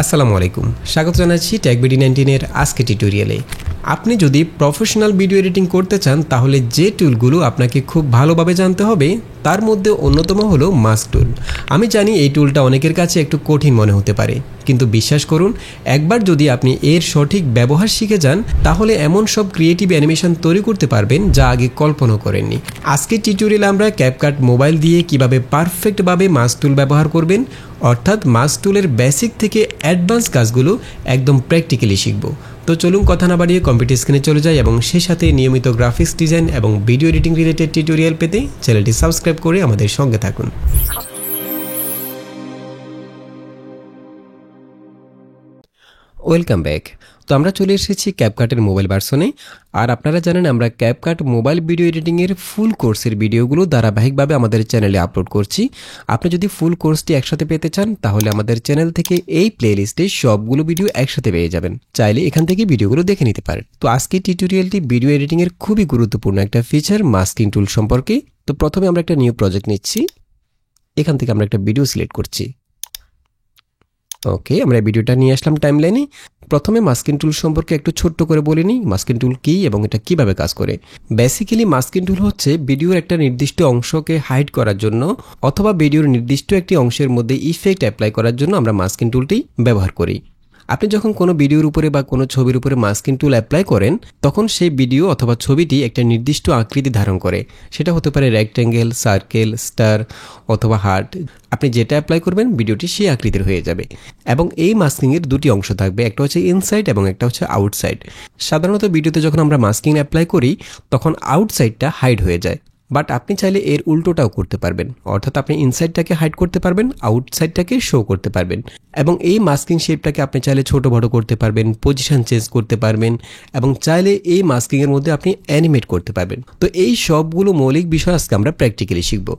আসসালামু আলাইকুম, স্বাগত জানাচ্ছি TechBD19 এর আজকে টিউটোরিয়ালে। আপনি যদি প্রফেশনাল ভিডিও এডিটিং করতে চান তাহলে যে টুলগুলো আপনাকে খুব ভালোভাবে জানতে হবে তার মধ্যে অন্যতম হলো মাস্ক টুল। আমি জানি এই টুলটা অনেকের কাছে একটু কঠিন মনে হতে পারে, কিন্তু বিশ্বাস করুন, একবার যদি আপনি এর সঠিক ব্যবহার শিখে যান তাহলে এমন সব ক্রিয়েটিভ অ্যানিমেশন তৈরি করতে পারবেন যা আগে কল্পনা করেননি। আজকের টিউটোরিয়ালে আমরা ক্যাপকাট মোবাইল দিয়ে কিভাবে পারফেক্টভাবে মাস্ক টুল ব্যবহার করবেন, অর্থাৎ মাস্ক টুলের বেসিক থেকে অ্যাডভান্স কাজগুলো একদম প্র্যাকটিক্যালি শিখব। তো চলুন কথা না বাড়িয়ে কম্পিউটার স্ক্রিনে চলে যাই এবং সেই সাথে নিয়মিত গ্রাফিক্স ডিজাইন এবং ভিডিও এডিটিং রিলেটেড টিউটোরিয়াল পেতে চ্যানেলটি সাবস্ক্রাইব করে আমাদের সঙ্গে থাকুন। Welcome back. তো আমরা চলে এসেছি ক্যাপকাটের মোবাইল ভার্সনে। আর আপনারা জানেন আমরা ক্যাপকাট মোবাইল ভিডিও এডিটিংয়ের ফুল কোর্সের ভিডিওগুলো ধারাবাহিকভাবে আমাদের চ্যানেলে আপলোড করছি। আপনি যদি ফুল কোর্সটি একসাথে পেতে চান তাহলে আমাদের চ্যানেল থেকে এই প্লেলিস্টে সবগুলো ভিডিও একসাথে পেয়ে যাবেন, চাইলে এখান থেকে ভিডিওগুলো দেখে নিতে পারেন। তো আজকের টিউটোরিয়ালটি ভিডিও এডিটিংয়ের খুবই গুরুত্বপূর্ণ একটা ফিচার মাস্কিং টুল সম্পর্কে। তো প্রথমে আমরা একটা নিউ প্রজেক্ট নিচ্ছি, এখান থেকে আমরা একটা ভিডিও সিলেক্ট করছি। ওকে, আমরা ভিডিওটা নিয়ে আসলাম টাইমলাইনে। প্রথমে মাস্কিং টুল সম্পর্কে একটু ছোট্ট করে বলে নিই, মাস্কিং টুল কী এবং এটা কিভাবে কাজ করে। বেসিক্যালি মাস্কিং টুল হচ্ছে ভিডিওর একটা নির্দিষ্ট অংশকে হাইড করার জন্য অথবা ভিডিওর নির্দিষ্ট একটি অংশের মধ্যে ইফেক্ট অ্যাপ্লাই করার জন্য আমরা মাস্কিং টুলটি ব্যবহার করি। আপনি যখন কোনো ভিডিওর উপরে বা কোনো ছবির উপরে মাস্কিং টুল অ্যাপ্লাই করেন তখন সেই ভিডিও অথবা ছবিটি একটা নির্দিষ্ট আকৃতি ধারণ করে। সেটা হতে পারে রেক্ট্যাঙ্গেল, সার্কেল, স্টার অথবা হার্ট। আপনি যেটা অ্যাপ্লাই করবেন ভিডিওটি সেই আকৃতির হয়ে যাবে। এবং এই মাস্কিংয়ের দুটি অংশ থাকবে, একটা হচ্ছে ইনসাইড এবং একটা হচ্ছে আউটসাইড। সাধারণত ভিডিওতে যখন আমরা মাস্কিং অ্যাপ্লাই করি তখন আউটসাইডটা হাইড হয়ে যায়, বাট আপনি চাইলে এর উল্টোটাও করতে পারবেন, অর্থাৎ আপনি ইনসাইডটাকে হাইড করতে পারবেন, আউটসাইডটাকে শো করতে পারবেন। এবং এই মাস্কিং শেপটাকে আপনি চাইলে ছোট বড় করতে পারবেন, পজিশন চেঞ্জ করতে পারবেন এবং চাইলে এই মাস্কিংয়ের মধ্যে আপনি অ্যানিমেট করতে পারবেন। তো এই সবগুলো মৌলিক বিষয় আজকে আমরা প্র্যাকটিক্যালি শিখব।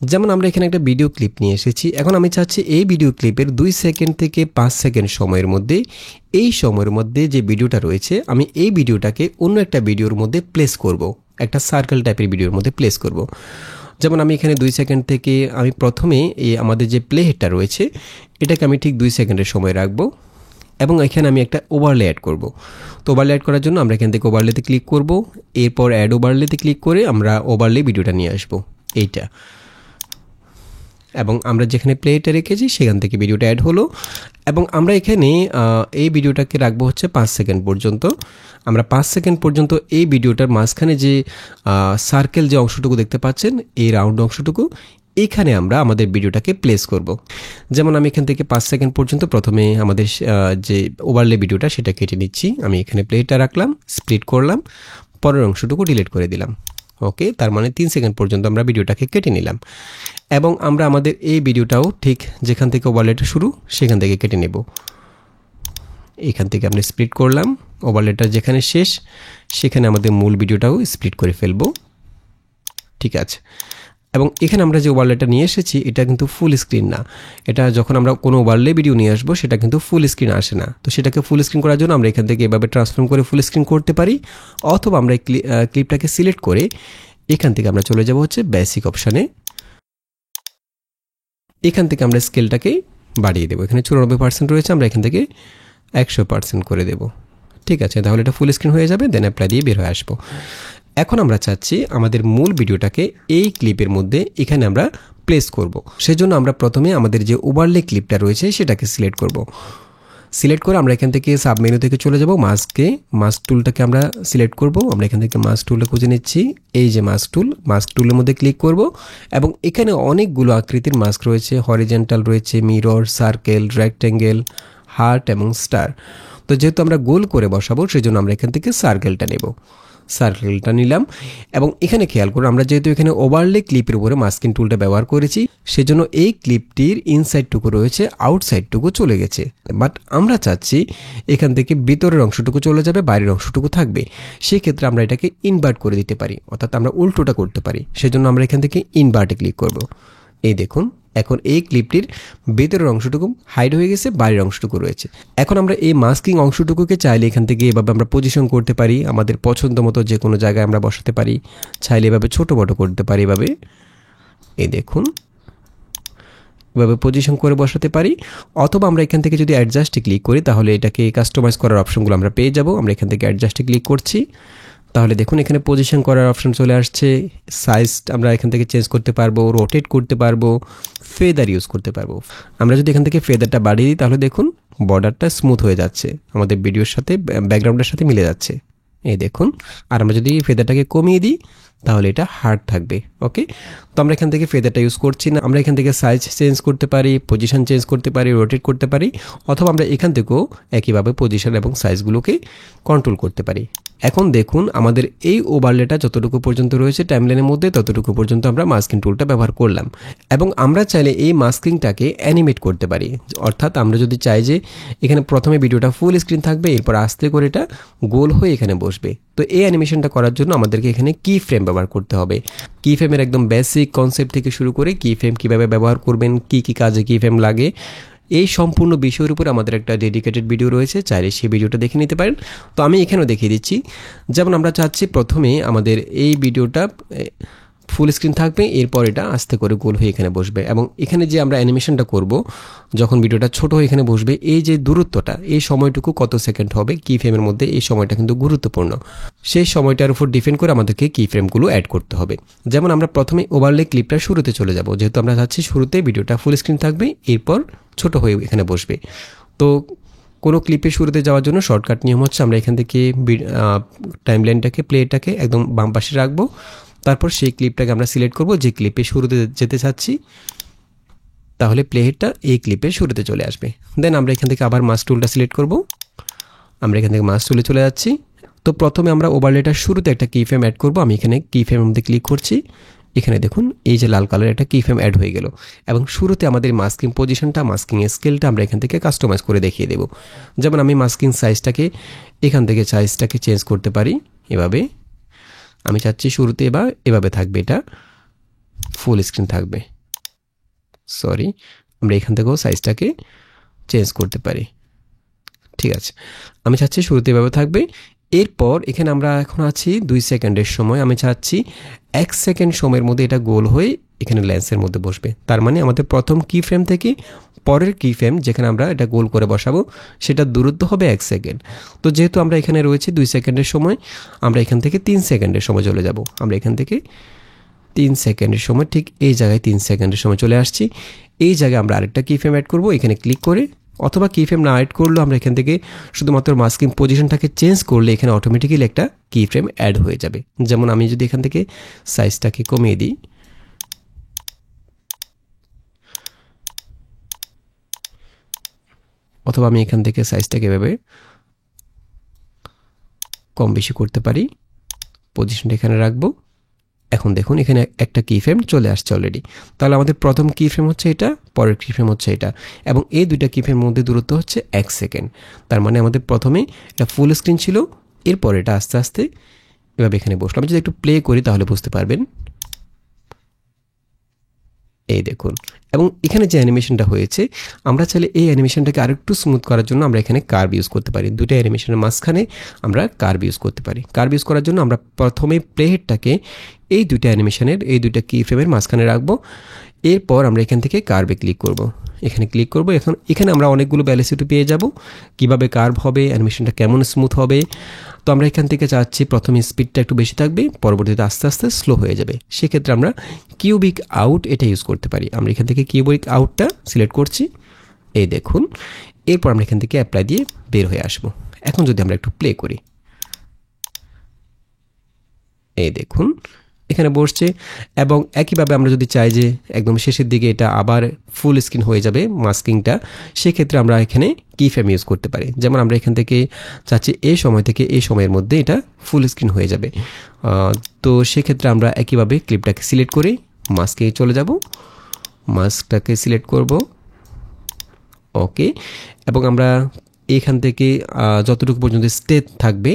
যেমন আমরা এখানে একটা ভিডিও ক্লিপ নিয়ে এসেছি। এখন আমি চাচ্ছি এই ভিডিও ক্লিপের 2 সেকেন্ড থেকে 5 সেকেন্ড সময়ের মধ্যে, এই সময়ের মধ্যে যে ভিডিওটা রয়েছে আমি এই ভিডিওটাকে অন্য একটা ভিডিওর মধ্যে প্লেস করব, একটা সার্কেল টাইপের ভিডিওর মধ্যে প্লেস করব। যেমন আমি এখানে 2 সেকেন্ড থেকে আমি প্রথমে এই আমাদের যে প্লে হেডটা রয়েছে এটাকে আমি ঠিক 2 সেকেন্ডের সময় রাখবো এবং এখানে আমি একটা ওভারলে অ্যাড করব। তো ওভারলে অ্যাড করার জন্য আমরা এখান থেকে ওভারলেতে ক্লিক করব, এরপর অ্যাড ওভারলেতে ক্লিক করে আমরা ওভারলে ভিডিওটা নিয়ে আসবো এইটা, এবং আমরা যেখানে প্লেটা রেখেছি সেখান থেকে ভিডিওটা অ্যাড হলো। এবং আমরা এখানে এই ভিডিওটাকে রাখবো হচ্ছে 5 সেকেন্ড পর্যন্ত। আমরা 5 সেকেন্ড পর্যন্ত এই ভিডিওটার মাঝখানে যে সার্কেল যে অংশটুকু দেখতে পাচ্ছেন, এই রাউন্ড অংশটুকু, এখানে আমরা আমাদের ভিডিওটাকে প্লেস করব। যেমন আমি এখান থেকে 5 সেকেন্ড পর্যন্ত প্রথমে আমাদের যে ওভারলে ভিডিওটা সেটা কেটে নিচ্ছি। আমি এখানে প্লেটা রাখলাম, স্প্লিট করলাম, পরের অংশটুকু ডিলিট করে দিলাম। ওকে, তার মানে 3 সেকেন্ড পর্যন্ত আমরা ভিডিওটাকে কেটে নিলাম। এবং আমরা আমাদের এই ভিডিওটাও ঠিক যেখান থেকে ওভারলেটা শুরু সেখান থেকে কেটে নেব। এখান থেকে আমরা স্প্লিট করলাম, ওভারলেটা যেখানে শেষ সেখানে আমাদের মূল ভিডিওটাও স্প্লিট করে ফেলবো। ঠিক আছে, এবং এখানে আমরা যে ওভারলেটা নিয়ে এসেছি এটা কিন্তু ফুল স্ক্রিন না। এটা যখন আমরা কোনো ওভারলে ভিডিও নিয়ে আসবো সেটা কিন্তু ফুল স্ক্রিন আসে না। তো সেটাকে ফুল স্ক্রিন করার জন্য আমরা এখান থেকে এভাবে ট্রান্সফর্ম করে ফুল স্ক্রিন করতে পারি, অথবা আমরা ক্লিপটাকে সিলেক্ট করে এখান থেকে আমরা চলে যাব হচ্ছে বেসিক অপশানে। এখান থেকে আমরা স্কেলটাকে বাড়িয়ে দেবো। এখানে 94% রয়েছে, আমরা এখান থেকে 100% করে দেব। ঠিক আছে, তাহলে এটা ফুল স্ক্রিন হয়ে যাবে, দেন অ্যাপ্লাই দিয়ে বের হয়ে আসবো। এখন আমরা চাচ্ছি আমাদের মূল ভিডিওটাকে এই ক্লিপের মধ্যে এখানে আমরা প্লেস করব। সেজন্য আমরা প্রথমে আমাদের যে ওভারলে ক্লিপটা রয়েছে সেটাকে সিলেক্ট করব। সিলেক্ট করে আমরা এখান থেকে সাব মেনু থেকে চলে যাব মাস্কে, মাস্ক টুলটাকে আমরা সিলেক্ট করব। আমরা এখান থেকে মাস্ক টুলটা খুঁজে নিচ্ছি, এই যে মাস্ক টুলের মধ্যে ক্লিক করব এবং এখানে অনেকগুলো আকৃতির মাস্ক রয়েছে, হরিজন্টাল রয়েছে, মিরর, সার্কেল, রেক্ট্যাঙ্গেল, হার্ট এবং স্টার। তো যেহেতু আমরা গোল করে বসাবো সেজন্য আমরা এখান থেকে সার্কেলটা নেব। সার্কেলটা নিলাম এবং এখানে খেয়াল করুন আমরা যেহেতু এখানে ওভারলে ক্লিপের উপরে মাস্কিং টুলটা ব্যবহার করেছি সেজন্য এই ক্লিপটির ইনসাইডটুকু রয়েছে, আউটসাইডটুকু চলে গেছে। বাট আমরা চাচ্ছি এখান থেকে ভিতরের অংশটুকু চলে যাবে, বাইরের অংশটুকু থাকবে। সেক্ষেত্রে আমরা এটাকে ইনভার্ট করে দিতে পারি, অর্থাৎ আমরা উল্টোটা করতে পারি। সেজন্য আমরা এখান থেকে ইনভার্টে ক্লিক করব। এই দেখুন এখন এই ক্লিপটির ভেতরের অংশটুকু হাইড হয়ে গেছে, বাইরের অংশটুকু রয়েছে। এখন আমরা এই মাস্কিং অংশটুকুকে চাইলে এখান থেকে এভাবে আমরা পজিশন করতে পারি, আমাদের পছন্দ মতো যে কোনো জায়গায় আমরা বসাতে পারি, চাইলে এভাবে ছোটো বড়ো করতে পারি এভাবে। এই দেখুন এভাবে পজিশন করে বসাতে পারি, অথবা আমরা এখান থেকে যদি অ্যাডজাস্টে ক্লিক করি তাহলে এটাকে কাস্টমাইজ করার অপশনগুলো আমরা পেয়ে যাব। আমরা এখান থেকে অ্যাডজাস্টে ক্লিক করছি, তাহলে দেখুন এখানে পজিশন করার অপশন চলে আসছে। সাইজ আমরা এখান থেকে চেঞ্জ করতে পারবো, রোটেট করতে পারবো, ফেদার ইউজ করতে পারবো। আমরা যদি এখান থেকে ফেদারটা বাড়িয়ে দিই তাহলে দেখুন বর্ডারটা স্মুথ হয়ে যাচ্ছে, আমাদের ভিডিওর সাথে ব্যাকগ্রাউন্ডের সাথে মিলে যাচ্ছে, এই দেখুন। আর আমরা যদি ফেদারটাকে কমিয়ে দিই তাহলে এটা হার্ড থাকবে। ওকে, তো আমরা এখান থেকে ফেদারটা ইউজ করছি না। আমরা এখান থেকে সাইজ চেঞ্জ করতে পারি, পজিশন চেঞ্জ করতে পারি, রোটেট করতে পারি, অথবা আমরা এখান থেকেও একইভাবে পজিশন এবং সাইজগুলোকে কন্ট্রোল করতে পারি। এখন দেখুন আমাদের এই ওভারলেটা যতটুকু পর্যন্ত রয়েছে টাইমলাইনের মধ্যে ততটুকু পর্যন্ত আমরা মাস্কিং টুলটা ব্যবহার করলাম, এবং আমরা চাইলে এই মাস্কিংটাকে অ্যানিমেট করতে পারি। অর্থাৎ আমরা যদি চাই যে এখানে প্রথমে ভিডিওটা ফুল স্ক্রিন থাকবে, এরপর আস্তে করে এটা গোল হয়ে এখানে বসবে, তো এই অ্যানিমেশনটা করার জন্য আমাদেরকে এখানে কি ফ্রেম ব্যবহার করতে হবে। কি ফ্রেমের একদম বেসিক কনসেপ্ট থেকে শুরু করে কি ফ্রেম কীভাবে ব্যবহার করবেন, কি কি কাজে কি ফ্রেম লাগে, এই সম্পূর্ণ বিষয়ের উপর আমাদের একটা ডেডিকেটেড ভিডিও রয়েছে, চাইলে সেই ভিডিওটা দেখে নিতে পারেন। তো আমি এখানেও দেখিয়ে দিচ্ছি। যেমন আমরা চাচ্ছি প্রথমে আমাদের এই ভিডিওটা ফুল স্ক্রিন থাকবে, এরপর এটা আস্তে করে গোল হয়ে এখানে বসবে, এবং এখানে যে আমরা অ্যানিমেশনটা করব যখন ভিডিওটা ছোট হয়ে এখানে বসবে, এই যে দূরত্বটা, এই সময়টুকু কত সেকেন্ড হবে কি ফ্রেমের মধ্যে, এই সময়টা কিন্তু গুরুত্বপূর্ণ। সেই সময়টার উপর ডিপেন্ড করে আমাদেরকে কি ফ্রেমগুলো অ্যাড করতে হবে। যেমন আমরা প্রথমে ওভারলে ক্লিপটা শুরুতে চলে যাব, যেহেতু আমরা চাচ্ছি শুরুতে ভিডিওটা ফুল স্ক্রিন থাকবে, এরপর ছোট হয়ে এখানে বসবে। তো কোনো ক্লিপে শুরুতে যাওয়ার জন্য শর্টকাট নিয়ম হচ্ছে আমরা এখান থেকে টাইমলাইনটাকে প্লেটাকে একদম বাম পাশে রাখবো, তারপর সেই ক্লিপটাকে আমরা সিলেক্ট করব যে ক্লিপে শুরুতে যেতে চাচ্ছি, তাহলে প্লেহেডটা এই ক্লিপের শুরুতে চলে আসবে। দেন আমরা এখান থেকে আবার মাস টুলটা সিলেক্ট করব, আমরা এখান থেকে মাস টুলে চলে যাচ্ছি। তো প্রথমে আমরা ওভারলেটার শুরুতে একটা কি ফ্রেম অ্যাড করব, আমি এখানে কি ফ্রেমের মধ্যে ক্লিক করছি, এখানে দেখুন এই যে লাল কালার একটা কি ফ্রেম অ্যাড হয়ে গেল, এবং শুরুতে আমাদের মাস্কিং পজিশনটা, মাস্কিং স্কেলটা আমরা এখান থেকে কাস্টমাইজ করে দেখিয়ে দেব। যেমন আমি মাস্কিং সাইজটাকে এখান থেকে সাইজটাকে চেঞ্জ করতে পারি, এভাবে আমি চাচ্ছি শুরুতে এভাবে থাকবে, এটা ফুল স্ক্রিন থাকবে, সরি, আমরা এখান থেকেও সাইজটাকে চেঞ্জ করতে পারি। ঠিক আছে, আমি চাচ্ছি শুরুতে এভাবে থাকবে। এরপর এখানে আমরা এখন আছি 2 সেকেন্ডের সময়, আমি চাচ্ছি 1 সেকেন্ড সময়ের মধ্যে এটা গোল হয়ে এখানে লেন্সের মধ্যে বসবে। তার মানে আমাদের প্রথম কি ফ্রেম থেকে পরের কি ফ্রেম যেখানে আমরা এটা গোল করে বসাবো সেটা দূরত্ব হবে 1 সেকেন্ড। তো যেহেতু আমরা এখানে রয়েছি 2 সেকেন্ডের সময়, আমরা এখান থেকে 3 সেকেন্ডের সময় চলে যাব। আমরা এখান থেকে 3 সেকেন্ডের সময়, ঠিক এই জায়গায় 3 সেকেন্ডের সময় চলে আসছি। এই জায়গায় আমরা আরেকটা কি ফ্রেম অ্যাড করব, এখানে ক্লিক করে, অথবা কি ফ্রেম না অ্যাড করলেও আমরা এখান থেকে শুধুমাত্র মাস্কিং পজিশনটাকে চেঞ্জ করলে এখানে অটোমেটিক্যালি একটা কি ফ্রেম অ্যাড হয়ে যাবে। যেমন আমি যদি এখান থেকে সাইজটাকে কমিয়ে দিই, অথবা আমি এখান থেকে সাইজটাকে এভাবে কম বেশি করতে পারি, পজিশনটা এখানে রাখবো। এখন দেখুন এখানে একটা কি ফ্রেম চলে আসছে অলরেডি। তাহলে আমাদের প্রথম কি ফ্রেম হচ্ছে এটা, পরের কি ফ্রেম হচ্ছে এটা, এবং এই দুইটা কি ফ্রেমের মধ্যে দূরত্ব হচ্ছে 1 সেকেন্ড। তার মানে আমাদের প্রথমে এটা ফুল স্ক্রিন ছিল, এরপর এটা আস্তে আস্তে এভাবে এখানে বসলো। আমি যদি একটু প্লে করি তাহলে বুঝতে পারবেন, এই দেখুন। এবং এখানে যে অ্যানিমেশনটা হয়েছে, আমরা চাইলে এই অ্যানিমেশনটাকে আরেকটু স্মুথ করার জন্য আমরা এখানে কার্ভ ইউজ করতে পারি। দুটো অ্যানিমেশনের মাঝখানে আমরা কার্ভ ইউজ করতে পারি। কার্ভ ইউজ করার জন্য আমরা প্রথমে প্লেহেডটাকে এই দুটো অ্যানিমেশনের এই দুইটা কি ফ্রেমের মাঝখানে রাখবো, এরপর আমরা এখান থেকে কার্ভে ক্লিক করব। এখানে ক্লিক করব, এখন এখানে আমরা অনেকগুলো ভ্যালিসিটি পেয়ে যাব, কিভাবে কার্ভ হবে, অ্যানিমেশনটা কেমন স্মুথ হবে। তো আমরা এখান থেকে চাচ্ছি প্রথমে স্পিডটা একটু বেশি থাকবে, পরবর্তীতে আস্তে আস্তে স্লো হয়ে যাবে। সেক্ষেত্রে আমরা কিউবিক আউট এটা ইউজ করতে পারি। আমরা এখান থেকে কিউবিক আউটটা সিলেক্ট করছি, এই দেখুন। এরপর আমরা এখান থেকে অ্যাপ্লাই দিয়ে বের হয়ে আসবো। এখন যদি আমরা একটু প্লে করি, এই দেখুন এখানে বসছে। এবং একইভাবে আমরা যদি চাই যে একদম শেষের দিকে এটা আবার ফুল স্ক্রিন হয়ে যাবে মাস্কিংটা, সেক্ষেত্রে আমরা এখানে কি ফ্রেম ইউজ করতে পারি। যেমন আমরা এখান থেকে চাচ্ছি এই সময় থেকে এই সময়ের মধ্যে এটা ফুল স্ক্রিন হয়ে যাবে। তো সেক্ষেত্রে আমরা একইভাবে ক্লিপটাকে সিলেক্ট করে মাস্কে চলে যাব, মাস্কটাকে সিলেক্ট করব, ওকে। এবং আমরা এখান থেকে যতটুকু পর্যন্ত স্টেপ থাকবে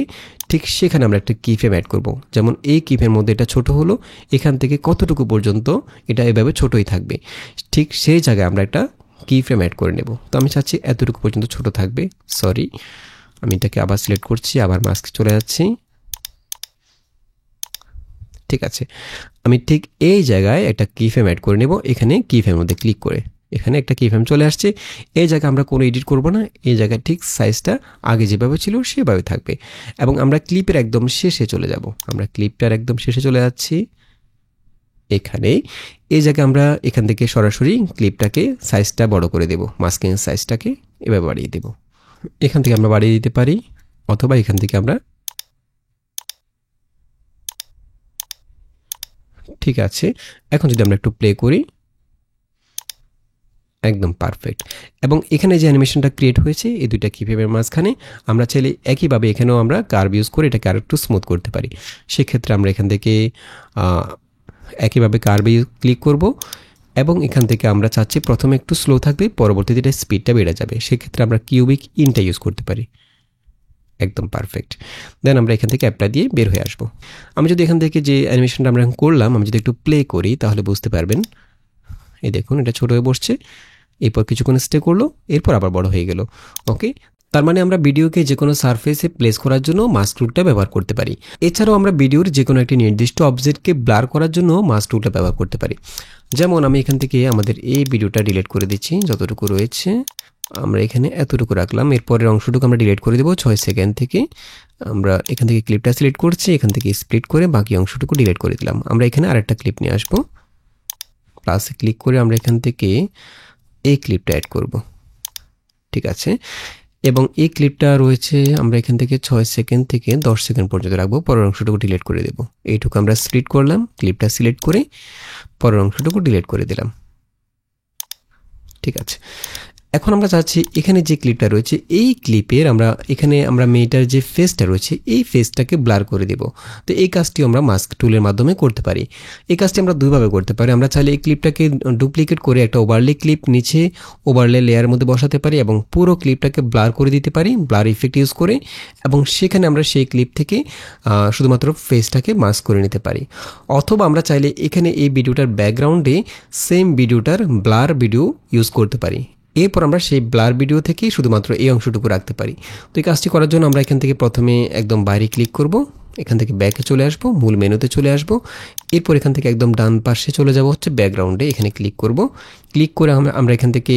ঠিক সেখানে আমরা একটা কি ফ্রেম অ্যাড করব। যেমন এই কি ফ্রেমের মধ্যে এটা ছোট হলো, এখান থেকে কতটুকু পর্যন্ত এটা এভাবে ছোটই থাকবে, ঠিক সেই জায়গায় আমরা একটা কি ফ্রেম অ্যাড করে নেব। তো আমি চাচ্ছি এতটুকু পর্যন্ত ছোট থাকবে, সরি, আমি এটাকে আবার সিলেক্ট করছি, আবার মাস্ক চলে যাচ্ছি। ঠিক আছে, আমি ঠিক এই জায়গায় একটা কি ফ্রেম অ্যাড করে নেব, এখানে কি ফ্রেমের মধ্যে ক্লিক করে। এখানে একটা কি ফ্রেম চলে আসছে। এই জায়গায় আমরা কোনো এডিট করব না, এই জায়গায় ঠিক সাইজটা আগে যেভাবে ছিল সেভাবে থাকবে। এবং আমরা ক্লিপের একদম শেষে চলে যাব, আমরা ক্লিপটার একদম শেষে চলে যাচ্ছি। এখানে এই জায়গায় আমরা এখান থেকে সরাসরি ক্লিপটাকে সাইজটা বড় করে দেব, মাস্কিং সাইজটাকে এভাবে বাড়িয়ে দেব। এখান থেকে আমরা বাড়িয়ে দিতে পারি, অথবা এখান থেকে আমরা, ঠিক আছে। এখন যদি আমরা একটু প্লে করি, একদম পারফেক্ট। এবং এখানে যে অ্যানিমেশনটা ক্রিয়েট হয়েছে এই দুইটা কিফ্রেমের মাঝখানে, আমরা চাইলে একইভাবে এখানেও আমরা কার্ভ ইউজ করে এটাকে আরেকটু স্মুথ করতে পারি। সেক্ষেত্রে আমরা এখান থেকে একইভাবে কার্ভে ক্লিক করব, এবং এখান থেকে আমরা চাচ্ছি প্রথমে একটু স্লো থাকবে, পরবর্তীতে এটা স্পিডটা বেড়ে যাবে। সেক্ষেত্রে আমরা কিউবিক ইনটা ইউজ করতে পারি। একদম পারফেক্ট। দেন আমরা এখান থেকে অ্যাপ্লাই দিয়ে বের হয়ে আসবো। আমি যদি এখান থেকে যে অ্যানিমেশনটা আমরা এখন করলাম, আমি যদি একটু প্লে করি তাহলে বুঝতে পারবেন। এই দেখুন, এটা ছোট হয়ে বসছে, এরপর কিছুক্ষণ স্টে করলো, এরপর আবার বড় হয়ে গেল। ওকে, তার মানে আমরা ভিডিওকে যে কোনো সারফেসে প্লেস করার জন্য মাস্ক টুলটা ব্যবহার করতে পারি। এছাড়াও আমরা ভিডিওর যে কোনো একটি নির্দিষ্ট অবজেক্টকে ব্লার করার জন্য মাস্ক টুলটা ব্যবহার করতে পারি। যেমন আমি এখান থেকে আমাদের এই ভিডিওটা ডিলিট করে দিচ্ছি, যতটুকু রয়েছে আমরা এখানে এতটুকু রাখলাম। এরপরের অংশটুকু আমরা ডিলিট করে দেবো 6 সেকেন্ড থেকে। আমরা এখান থেকে ক্লিপটা সিলেক্ট করছি, এখান থেকে স্প্লিট করে বাকি অংশটুকু ডিলিট করে দিলাম। আমরা এখানে আরেকটা ক্লিপ নিয়ে আসবো, প্লাসে ক্লিক করে আমরা এখান থেকে এই ক্লিপটা অ্যাড করব। ঠিক আছে, এবং এই ক্লিপটা রয়েছে আমরা এখান থেকে 6 সেকেন্ড থেকে 10 সেকেন্ড পর্যন্ত রাখবো, পরের অংশটুকু ডিলিট করে দেব। এইটুকু আমরা স্প্লিট করলাম, ক্লিপটা সিলেক্ট করে পরের অংশটুকু ডিলিট করে দিলাম। ঠিক আছে, এখন আমরা চাচ্ছি এখানে যে ক্লিপটা রয়েছে এই ক্লিপের এখানে আমরা মেয়েটার যে ফেসটা রয়েছে এই ফেসটাকে ব্লার করে দেব। তো এই কাজটি আমরা মাস্ক টুলের মাধ্যমে করতে পারি। এই কাজটি আমরা দুইভাবে করতে পারি। আমরা চাইলে এই ক্লিপটাকে ডুপ্লিকেট করে একটা ওভারলে ক্লিপ নিচে ওভারলে লেয়ার মধ্যে বসাতে পারি এবং পুরো ক্লিপটাকে ব্লার করে দিতে পারি ব্লার ইফেক্ট ইউজ করে, এবং সেখানে আমরা সেই ক্লিপ থেকে শুধুমাত্র ফেসটাকে মাস্ক করে নিতে পারি। অথবা আমরা চাইলে এখানে এই ভিডিওটার ব্যাকগ্রাউন্ডে সেম ভিডিওটার ব্লার ভিডিও ইউজ করতে পারি। এরপর আমরা সেই ব্লার ভিডিও থেকে শুধুমাত্র এই অংশটুকু রাখতে পারি। তো এই কাজটি করার জন্য আমরা এখান থেকে প্রথমে একদম বাইরে ক্লিক করব, এখান থেকে ব্যাকে চলে আসব, মূল মেনুতে চলে আসব। এরপর এখান থেকে একদম ডান পাশে চলে যাব হচ্ছে ব্যাকগ্রাউন্ডে, এখানে ক্লিক করব। ক্লিক করে আমরা এখান থেকে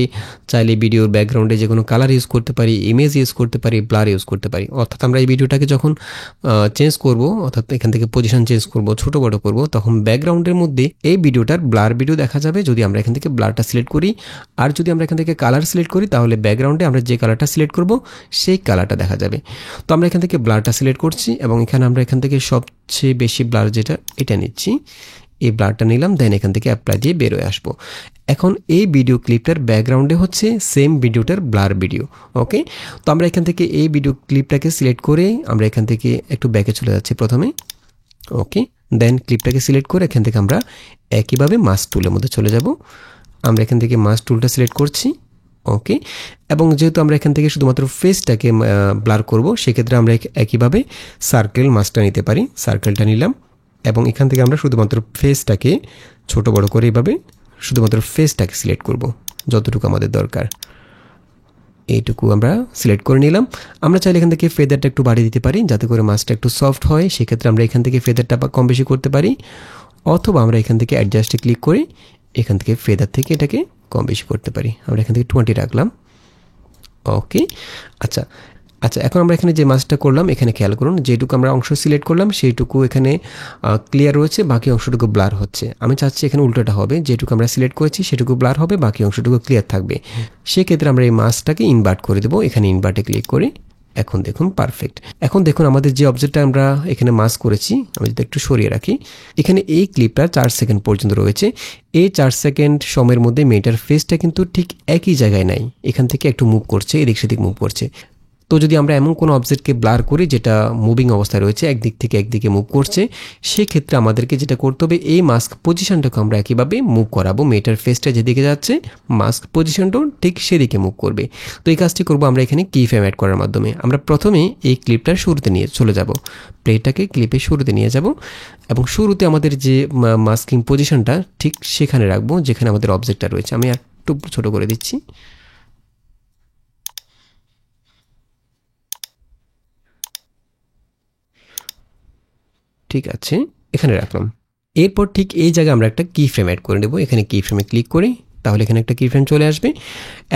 চাইলে ভিডিওর ব্যাকগ্রাউন্ডে যে কোনো কালার ইউজ করতে পারি, ইমেজ ইউজ করতে পারি, ব্লার ইউজ করতে পারি। অর্থাৎ আমরা এই ভিডিওটাকে যখন চেঞ্জ করব, অর্থাৎ এখান থেকে পজিশন চেঞ্জ করব, ছোট বড় করব, তখন ব্যাকগ্রাউন্ডের মধ্যে এই ভিডিওটার ব্লার ভিডিও দেখা যাবে যদি আমরা এখান থেকে ব্লারটা সিলেক্ট করি। আর যদি আমরা এখান থেকে কালার সিলেক্ট করি তাহলে ব্যাকগ্রাউন্ডে আমরা যে কালারটা সিলেক্ট করব সেই কালারটা দেখা যাবে। তো আমরা এখান থেকে ব্লারটা সিলেক্ট করছি এবং এখানে আমরা এখান থেকে সবচেয়ে বেশি ব্লার যেটা এটা নিচ্ছি, এই ব্লারটা নিলাম। দেন এখান থেকে অ্যাপ্লাই দিয়ে বের হয়ে আসবো। এখন এই ভিডিও ক্লিপটার ব্যাকগ্রাউন্ডে হচ্ছে সেম ভিডিওটার ব্লার ভিডিও। ওকে, তো আমরা এখান থেকে এই ভিডিও ক্লিপটাকে সিলেক্ট করে আমরা এখান থেকে একটু ব্যাকে চলে যাচ্ছি প্রথমে। ওকে, দেন ক্লিপটাকে সিলেক্ট করে এখান থেকে আমরা একইভাবে মাস্ক টুলের মধ্যে চলে যাব। আমরা এখান থেকে মাস্ক টুলটা সিলেক্ট করছি। ওকে, এবং যেহেতু আমরা এখান থেকে শুধুমাত্র ফেসটাকে ব্লার করব, সেক্ষেত্রে আমরা একইভাবে সার্কেল মাস্কটা নিতে পারি। সার্কেলটা নিলাম এবং এখান থেকে আমরা শুধুমাত্র ফেসটাকে ছোট বড় করে এইভাবে শুধুমাত্র ফেসটাকে সিলেক্ট করব, যতটুকু আমাদের দরকার এইটুকু আমরা সিলেক্ট করে নিলাম। আমরা চাইলে এখান থেকে ফেদারটা একটু বাড়িয়ে দিতে পারি যাতে করে মাস্কটা একটু সফট হয়, সেক্ষেত্রে আমরা এখান থেকে ফেদারটা কম বেশি করতে পারি। অথবা আমরা এখান থেকে অ্যাডজাস্টে ক্লিক করে এখান থেকে ফেদার থেকে এটাকে কম বেশি করতে পারি। আমরা এখান থেকে 20 রাখলাম। ওকে, আচ্ছা, এখন আমরা এখানে যে মাস্কটা করলাম এখানে খেয়াল করুন, যেটুকু আমরা অংশ সিলেক্ট করলাম সেইটুকু এখানে ক্লিয়ার রয়েছে, বাকি অংশটুকু ব্লার হচ্ছে। আমি চাচ্ছি এখানে উল্টোটা হবে, যেটুকু আমরা সিলেক্ট করেছি সেটুকু ব্লার হবে, বাকি অংশটুকু ক্লিয়ার থাকবে। সেক্ষেত্রে আমরা এই মাস্কটাকে ইনভার্ট করে দেবো। এখানে ইনভার্টে ক্লিক করে এখন দেখুন পারফেক্ট। এখন দেখুন আমাদের যে অবজেক্টটা আমরা এখানে মাস্ক করেছি, আমি যদি একটু সরিয়ে রাখি, এখানে এই ক্লিপটা 4 সেকেন্ড পর্যন্ত রয়েছে। এই 4 সেকেন্ড সময়ের মধ্যে মেয়েটার ফেসটা কিন্তু ঠিক একই জায়গায় নাই, এখান থেকে একটু মুভ করছে, এদিক সেদিক মুভ করছে। তো যদি আমরা এমন কোনো অবজেক্টকে ব্লার করি যেটা মুভিং অবস্থায় রয়েছে, একদিক থেকে একদিকে মুভ করছে, সেক্ষেত্রে আমাদেরকে যেটা করতে হবে এই মাস্ক পজিশনটাকে আমরা একইভাবে মুভ করাবো। মেয়েটার ফেসটা যেদিকে যাচ্ছে মাস্ক পজিশনটাও ঠিক সেদিকে মুভ করবে। তো এই কাজটি করবো আমরা এখানে কি ফ্রেম অ্যাড করার মাধ্যমে। আমরা প্রথমে এই ক্লিপটার শুরুতে নিয়ে চলে যাব, প্লেটাকে ক্লিপের শুরুতে নিয়ে যাব এবং শুরুতে আমাদের যে মাস্কিং পজিশনটা ঠিক সেখানে রাখবো যেখানে আমাদের অবজেক্টটা রয়েছে। আমি একটু ছোট করে দিচ্ছি। ঠিক আছে, এখানে রাখলাম। এরপর ঠিক এই জায়গায় আমরা একটা কি ফ্রেম অ্যাড করে নেব। এখানে কি ফ্রেমে ক্লিক করে তাহলে এখানে একটা কি ফ্রেম চলে আসবে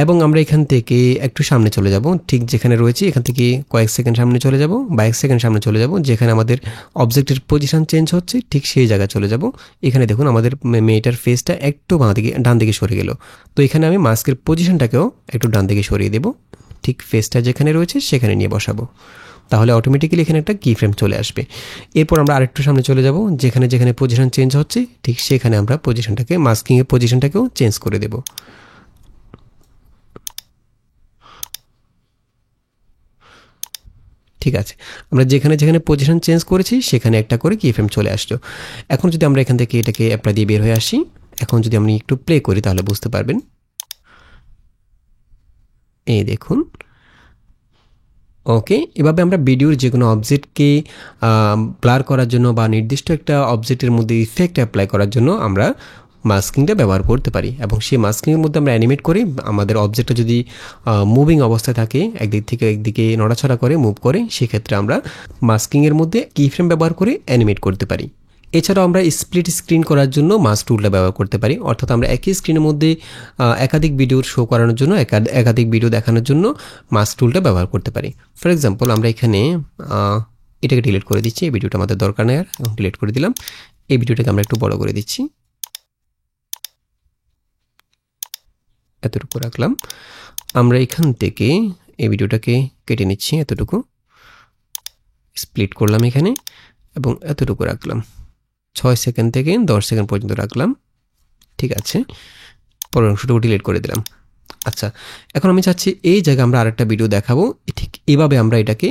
এবং আমরা এখান থেকে একটু সামনে চলে যাব, ঠিক যেখানে রয়েছে এখান থেকে কয়েক সেকেন্ড সামনে চলে যাব বা 1 সেকেন্ড সামনে চলে যাব, যেখানে আমাদের অবজেক্টের পজিশন চেঞ্জ হচ্ছে ঠিক সেই জায়গায় চলে যাব। এখানে দেখুন আমাদের মেয়েটার ফেসটা একটু ডান দিকে সরে গেল। তো এখানে আমি মাস্কের পজিশনটাকেও একটু ডান দিকে সরিয়ে দেব, ঠিক ফেসটা যেখানে রয়েছে সেখানে নিয়ে বসাবো, তাহলে অটোমেটিক্যালি এখানে একটা কি ফ্রেম চলে আসবে। এরপর আমরা আরেকটু সামনে চলে যাব, যেখানে যেখানে পজিশন চেঞ্জ হচ্ছে ঠিক সেখানে আমরা পজিশনটাকে মাস্কিংয়ের পজিশনটাকেও চেঞ্জ করে দেব। ঠিক আছে, আমরা যেখানে যেখানে পজিশন চেঞ্জ করেছি সেখানে একটা করে কি ফ্রেম চলে আসলো। এখন যদি আমরা এখান থেকে এটাকে অ্যাপ্লাই দিয়ে বের হয়ে আসি, এখন যদি আমি একটু প্লে করি তাহলে বুঝতে পারবেন। এই দেখুন, ওকে, এভাবে আমরা ভিডিওর যে কোনো অবজেক্টকে ব্লার করার জন্য বা নির্দিষ্ট একটা অবজেক্টের মধ্যে ইফেক্ট অ্যাপ্লাই করার জন্য আমরা মাস্কিংটা ব্যবহার করতে পারি এবং সেই মাস্কিংয়ের মধ্যে আমরা অ্যানিমেট করি। আমাদের অবজেক্টটা যদি মুভিং অবস্থায় থাকে, একদিক থেকে একদিকে নড়াচড়া করে মুভ করে, সেক্ষেত্রে আমরা মাস্কিংয়ের মধ্যে কি ফ্রেম ব্যবহার করে অ্যানিমেট করতে পারি। এছাড়াও আমরা স্প্লিট স্ক্রিন করার জন্য মাস্ক টুলটা ব্যবহার করতে পারি, অর্থাৎ আমরা একই স্ক্রিনের মধ্যে একাধিক ভিডিওর শো করানোর জন্য একাধিক ভিডিও দেখানোর জন্য মাস্ক টুলটা ব্যবহার করতে পারি। ফর এক্সাম্পল আমরা এখানে এটাকে ডিলিট করে দিচ্ছি, এই ভিডিওটা আমাদের দরকার নেই আর, ডিলিট করে দিলাম। এই ভিডিওটাকে আমরা একটু বড় করে দিচ্ছি, এতটুকু রাখলাম। আমরা এখান থেকে এই ভিডিওটাকে কেটে নিচ্ছি, এতটুকু স্প্লিট করলাম এখানে এবং এতটুকু রাখলাম, 6 সেকেন্ড থেকে 10 সেকেন্ড পর্যন্ত রাখলাম। ঠিক আছে, পরের অংশটুকু ডিলিট করে দিলাম। আচ্ছা, এখন আমি চাচ্ছি এই জায়গায় আমরা আরেকটা ভিডিও দেখাবো, ঠিক এভাবে আমরা এটাকে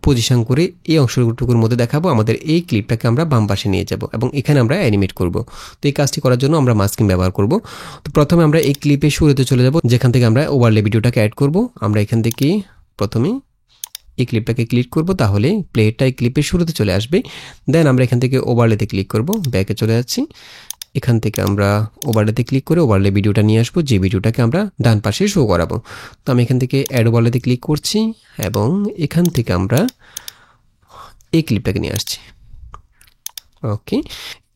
পজিশন করে এই অংশটুকুর মধ্যে দেখাবো। আমাদের এই ক্লিপটাকে আমরা বাম পাশে নিয়ে যাব এবং এখানে আমরা অ্যানিমেট করব। তো এই কাজটি করার জন্য আমরা মাস্কিং ব্যবহার করব। তো প্রথমে আমরা এই ক্লিপে শুরুতে চলে যাব, যেখান থেকে আমরা ওভারলে ভিডিওটাকে অ্যাড করব। আমরা এখান থেকে প্রথমে এই ক্লিপটাকে ক্লিক করব, তাহলে প্লেটা এই ক্লিপের শুরুতে চলে আসবে। দেন আমরা এখান থেকে ওভারলেতে ক্লিক করব, ব্যাকে চলে যাচ্ছি। এখান থেকে আমরা ওভারলেতে ক্লিক করে ওভারলে ভিডিওটা নিয়ে আসবো, যে ভিডিওটাকে আমরা ডান পাশে শো করাবো। তো আমি এখান থেকে অ্যাড ওভারলেতে ক্লিক করছি এবং এখান থেকে আমরা এই ক্লিপটাকে নিয়ে আসছি। ওকে,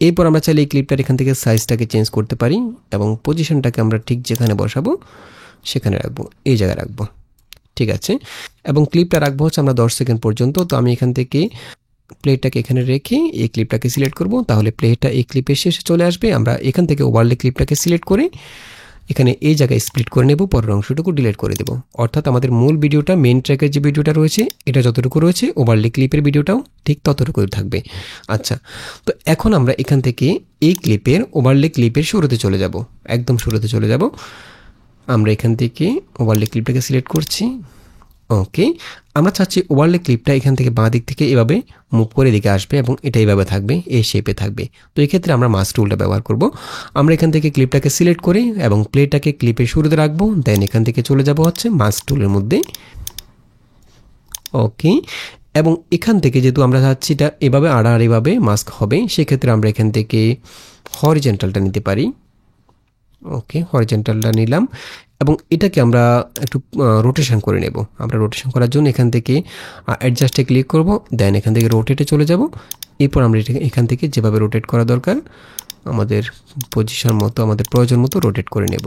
এরপর আমরা চাইলে এই ক্লিপটার এখান থেকে সাইজটাকে চেঞ্জ করতে পারি এবং পজিশনটাকে আমরা ঠিক যেখানে বসাবো সেখানে রাখবো, এই জায়গায় রাখবো। ঠিক আছে, এবং ক্লিপটা রাখবো হচ্ছে আমরা 10 সেকেন্ড পর্যন্ত। তো আমি এখান থেকে প্লেটাকে এখানে রেখে এই ক্লিপটাকে সিলেক্ট করব, তাহলে প্লেটা এই ক্লিপের শেষে চলে আসবে। আমরা এখান থেকে ওভারলে ক্লিপটাকে সিলেক্ট করে এখানে এই জায়গায় স্প্লিট করে নেব, পরের অংশটুকু ডিলিট করে দেব। অর্থাৎ আমাদের মূল ভিডিওটা, মেইন ট্র্যাকের যে ভিডিওটা রয়েছে এটা যতটুকু রয়েছে, ওভারলে ক্লিপের ভিডিওটাও ঠিক ততটুকু থাকবে। আচ্ছা, তো এখন আমরা এখান থেকে এই ক্লিপের ওভারলে ক্লিপের শুরুতে চলে যাব, একদম শুরুতে চলে যাব। আমরা এখান থেকে ওভারলে ক্লিপটাকে সিলেক্ট করছি। ওকে, আমরা চাচ্ছি ওভারলে ক্লিপটা এখান থেকে বাঁ দিক থেকে এভাবে মুভ করে দিকে আসবে এবং এটা এইভাবে থাকবে, এই শেপে থাকবে। তো এই ক্ষেত্রে আমরা মাস্ক টুলটা ব্যবহার করব। আমরা এখান থেকে ক্লিপটাকে সিলেক্ট করে এবং প্লেটাকে ক্লিপের শুরুতে রাখবো, দেন এখান থেকে চলে যাব হচ্ছে মাস্ক টুলের মধ্যে। ওকে, এবং এখান থেকে যেহেতু আমরা চাচ্ছি এটা এভাবে আড়াআড়িভাবে মাস্ক হবে, সেক্ষেত্রে আমরা এখান থেকে হরিজেন্টালটা নিতে পারি। ওকে, হরিজেন্টালটা নিলাম এবং এটাকে আমরা একটু রোটেশন করে নেব। আমরা রোটেশন করার জন্য এখান থেকে অ্যাডজাস্টে ক্লিক করব, দেন এখান থেকে রোটেটে চলে যাব। এরপর আমরা এখান থেকে যেভাবে রোটেট করা দরকার আমাদের পজিশন মতো, আমাদের প্রয়োজন মতো রোটেট করে নেব।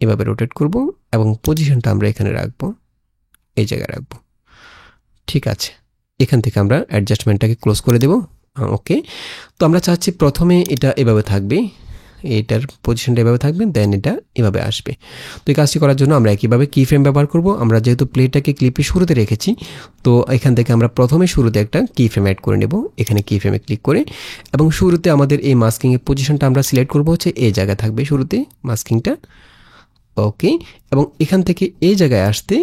এভাবে রোটেট করব এবং পজিশনটা আমরা এখানে রাখবো, এই জায়গায় রাখবো। ঠিক আছে, এখান থেকে আমরা অ্যাডজাস্টমেন্টটাকে ক্লোজ করে দেব। ওকে, তো আমরা চাচ্ছি প্রথমে এটা এভাবে থাকবে, এটার পজিশনটা এভাবে থাকবে, দেন এটা এভাবে আসবে। তো এই কাজটি করার জন্য আমরা একইভাবে কি ফ্রেম ব্যবহার করব। আমরা যেহেতু প্লেটাকে ক্লিপে শুরুতে রেখেছি, তো এখান থেকে আমরা প্রথমে শুরুতে একটা কি ফ্রেম অ্যাড করে নেব, এখানে কি ফ্রেমে ক্লিক করে, এবং শুরুতে আমাদের এই মাস্কিংয়ের পজিশনটা আমরা সিলেক্ট করব হচ্ছে এই জায়গায় থাকবে শুরুতে মাস্কিংটা। ওকে, এবং এখান থেকে এই জায়গায় আসতে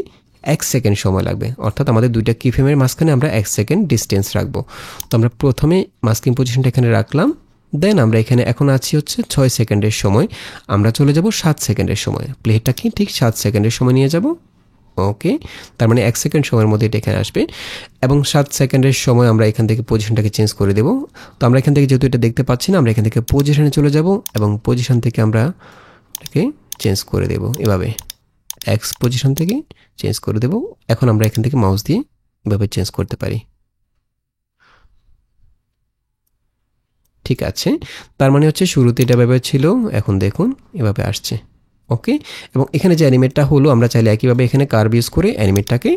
1 সেকেন্ড সময় লাগবে, অর্থাৎ আমাদের দুইটা কি ফ্রেমের মাঝখানে আমরা 1 সেকেন্ড ডিস্টেন্স রাখবো। তো আমরা প্রথমে মাস্কিং পজিশনটা এখানে রাখলাম, দেন আমরা এখানে এখন আছি হচ্ছে 6 সেকেন্ডের সময়, আমরা চলে যাব 7 সেকেন্ডের সময়, প্লেটাকে ঠিক 7 সেকেন্ডের সময় নিয়ে যাব। ওকে, তার মানে 1 সেকেন্ড সময়ের মধ্যে এটা এখানে আসবে এবং 7 সেকেন্ডের সময় আমরা এখান থেকে পজিশনটাকে চেঞ্জ করে দেব। তো আমরা এখান থেকে যেহেতু এটা দেখতে পাচ্ছি না, আমরা এখান থেকে পজিশনে চলে যাব এবং পজিশন থেকে আমরা এটাকে চেঞ্জ করে দেব, এভাবে এক্স পজিশন থেকে চেঞ্জ করে দেব। এখন আমরা এখান থেকে মাউস দিয়ে এভাবে চেঞ্জ করতে পারি। ঠিক আছে, তার মানে হচ্ছে শুরুতে এটা এভাবে ছিল, এখন দেখুন এভাবে আসছে। ওকে, এবং এখানে যে অ্যানিমেটটা হলো, আমরা চাইলে একইভাবে এখানে কার্ভ ইউজ করে অ্যানিমেটটাকে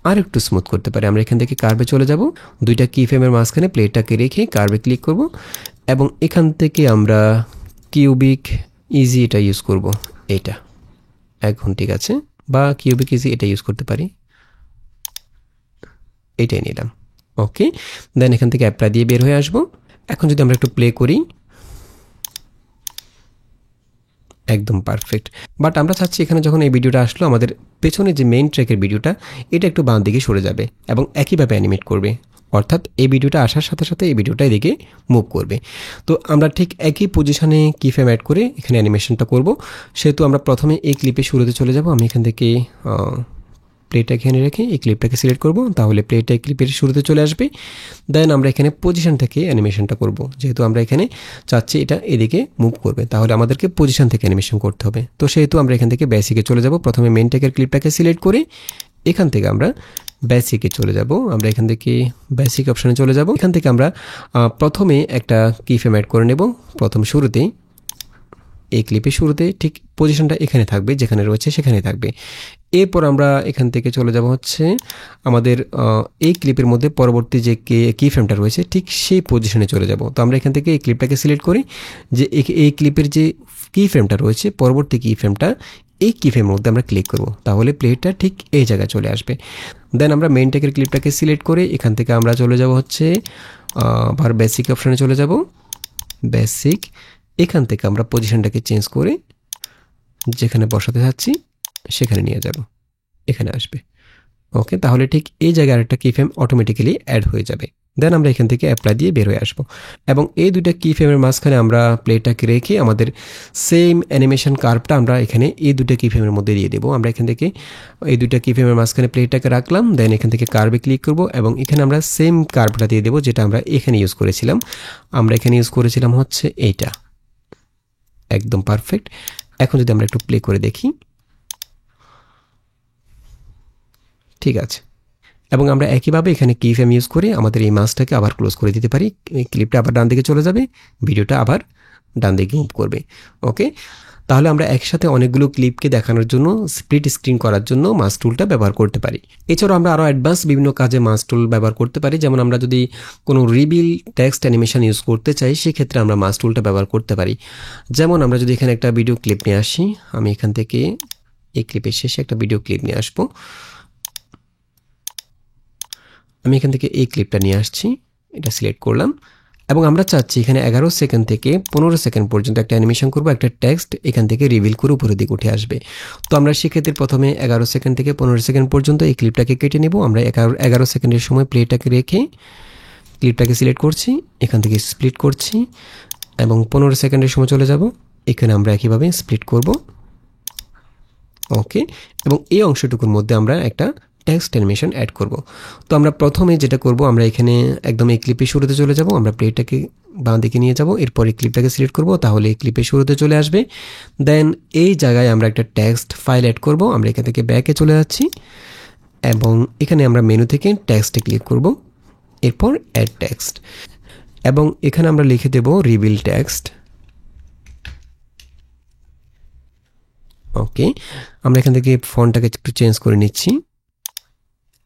আর একটু স্মুথ করতে পারি। আমরা এখান থেকে কার্ভে চলে যাব, দুইটা কি ফ্রেমের মাঝখানে প্লেটটাকে রেখে কার্ভে ক্লিক করব, এবং এখান থেকে আমরা কিউবিক ইজি এটা ইউজ করব, এটা এখন ঠিক আছে, বা কিউবিক ইজি এটা ইউজ করতে পারি, এটাই নিলাম। ওকে, দেন এখান থেকে অ্যাপ্লাই দিয়ে বের হয়ে আসবো। এখন যদি আমরা একটু প্লে করি, একদম পারফেক্ট। বাট আমরা চাচ্ছি এখানে যখন এই ভিডিওটা আসলো, আমাদের পেছনে যে মেইন ট্র্যাকের ভিডিওটা, এটা একটু বাম দিকে সরে যাবে এবং একইভাবে অ্যানিমেট করবে, অর্থাৎ এই ভিডিওটা আসার সাথে সাথে এই ভিডিওটা এদিকে মুভ করবে। তো আমরা ঠিক একই পজিশনে কি ফ্রেম অ্যাড করে এখানে অ্যানিমেশনটা করব। সেহেতু আমরা প্রথমে এই ক্লিপে শুরুতে চলে যাব। আমি এখান থেকে প্লেটা এখানে রেখে এই ক্লিপটাকে সিলেক্ট করব, তাহলে প্লেটা ক্লিপের শুরুতে চলে আসবে। দেন আমরা এখানে পজিশন থেকে অ্যানিমেশনটা করব, যেহেতু আমরা এখানে চাচ্ছি এটা এদিকে মুভ করবে, তাহলে আমাদেরকে পজিশন থেকে অ্যানিমেশন করতে হবে। তো সেহেতু আমরা এখান থেকে বেসিকে চলে যাব। প্রথমে মেন ট্যাগের ক্লিপটাকে সিলেক্ট করে এখান থেকে আমরা বেসিকে চলে যাব। আমরা এখান থেকে বেসিক অপশানে চলে যাব। এখান থেকে আমরা প্রথমে একটা কি ফ্রেম অ্যাড করে নেব। প্রথম শুরুতেই এই ক্লিপের শুরুতে ঠিক পজিশনটা এখানে থাকবে, যেখানে রয়েছে সেখানে থাকবে। এরপর আমরা এখান থেকে চলে যাব হচ্ছে আমাদের এই ক্লিপের মধ্যে পরবর্তী যে কি ফ্রেমটা রয়েছে ঠিক সেই পজিশনে চলে যাব। তো আমরা এখান থেকে এই ক্লিপটাকে সিলেক্ট করি, যে এই ক্লিপের যে কি ফ্রেমটা রয়েছে পরবর্তী কি ফ্রেমটা এই কি ফ্রেমের মধ্যে আমরা ক্লিক করব, তাহলে প্লেটটা ঠিক এই জায়গায় চলে আসবে। দেন আমরা মেইন ট্যাগের ক্লিপটাকে সিলেক্ট করে এখান থেকে আমরা চলে যাব হচ্ছে আবার বেসিক অপশানে চলে যাব। বেসিক, এখান থেকে আমরা পজিশনটাকে চেঞ্জ করে যেখানে বসাতে যাচ্ছি সেখানে নিয়ে যাব, এখানে আসবে। ওকে, তাহলে ঠিক এই জায়গায় আরেকটা কি ফ্রেম অটোমেটিক্যালি অ্যাড হয়ে যাবে। দেন আমরা এখান থেকে অ্যাপ্লাই দিয়ে বের হয়ে আসবো, এবং এই দুইটা কি ফ্রেমের মাঝখানে আমরা প্লেটটাকে রেখে আমাদের সেম অ্যানিমেশন কার্ভটা আমরা এখানে এই দুটো কি ফ্রেমের মধ্যে দিয়ে দেবো। আমরা এখান থেকে এই দুইটা কি ফ্রেমের মাঝখানে প্লেটটাকে রাখলাম, দেন এখান থেকে কার্ভে ক্লিক করব এবং এখানে আমরা সেম কার্ভটা দিয়ে দেবো যেটা আমরা এখানে ইউজ করেছিলাম। আমরা এখানে ইউজ করেছিলাম হচ্ছে এইটা, একদম পারফেক্ট। এখন যদি আমরা একটু প্লে করে দেখি, ঠিক আছে, এবং আমরা একইভাবে এখানে কি ফ্রেম ইউজ করে আমাদের এই মাছটাকে আবার ক্লোজ করে দিতে পারি। এই ক্লিপটা আবার ডান দিকে চলে যাবে, ভিডিওটা আবার ডান দিকে মুভ করবে। ওকে, তাহলে আমরা একসাথে অনেকগুলো ক্লিপকে দেখানোর জন্য স্প্লিট স্ক্রিন করার জন্য মাস টুলটা ব্যবহার করতে পারি। এছাড়াও আমরা আরও অ্যাডভান্স বিভিন্ন কাজে মাস টুল ব্যবহার করতে পারি। যেমন আমরা যদি কোনো রিবিল টেক্সট অ্যানিমেশন ইউজ করতে চাই, সেক্ষেত্রে আমরা মাস টুলটা ব্যবহার করতে পারি। যেমন আমরা যদি এখানে একটা ভিডিও ক্লিপ নিয়ে আসি, আমি এখান থেকে এই ক্লিপের শেষে একটা ভিডিও ক্লিপ নিয়ে আসবো। আমি এখান থেকে এই ক্লিপটা নিয়ে আসছি, এটা সিলেক্ট করলাম, এবং আমরা চাচ্ছি এখানে 11 সেকেন্ড থেকে 15 সেকেন্ড পর্যন্ত একটা অ্যানিমেশন করব, একটা টেক্সট এখান থেকে রিভিল করে উপরের দিকে উঠে আসবে। তো আমরা সেক্ষেত্রে প্রথমে 11 সেকেন্ড থেকে 15 সেকেন্ড পর্যন্ত এই ক্লিপটাকে কেটে নেব। আমরা 11 সেকেন্ডের সময় প্লেটাকে রেখে ক্লিপটাকে সিলেক্ট করছি, এখান থেকে স্প্লিট করছি, এবং 15 সেকেন্ডের সময় চলে যাব, এখানে আমরা একইভাবে স্প্লিট করব। ওকে, এবং এই অংশটুকুর মধ্যে আমরা একটা টেক্সট অ্যানিমেশন অ্যাড করব। তো আমরা প্রথমে যেটা করব, আমরা এখানে একদম এই ক্লিপের শুরুতে চলে যাব, আমরা প্লেটটাকে বাঁ দিকে নিয়ে যাব, এরপর এই ক্লিপটাকে সিলেক্ট করব, তাহলে এই ক্লিপের শুরুতে চলে আসবে। দেন এই জায়গায় আমরা একটা টেক্সট ফাইল অ্যাড করব। আমরা এখান থেকে ব্যাকে চলে যাচ্ছি এবং এখানে আমরা মেনু থেকে টেক্সটে ক্লিক করব, এরপর অ্যাড টেক্সট, এবং এখানে আমরা লিখে দেব রিভিল টেক্সট। ওকে, আমরা এখান থেকে ফন্টটাকে একটু চেঞ্জ করে নিচ্ছি,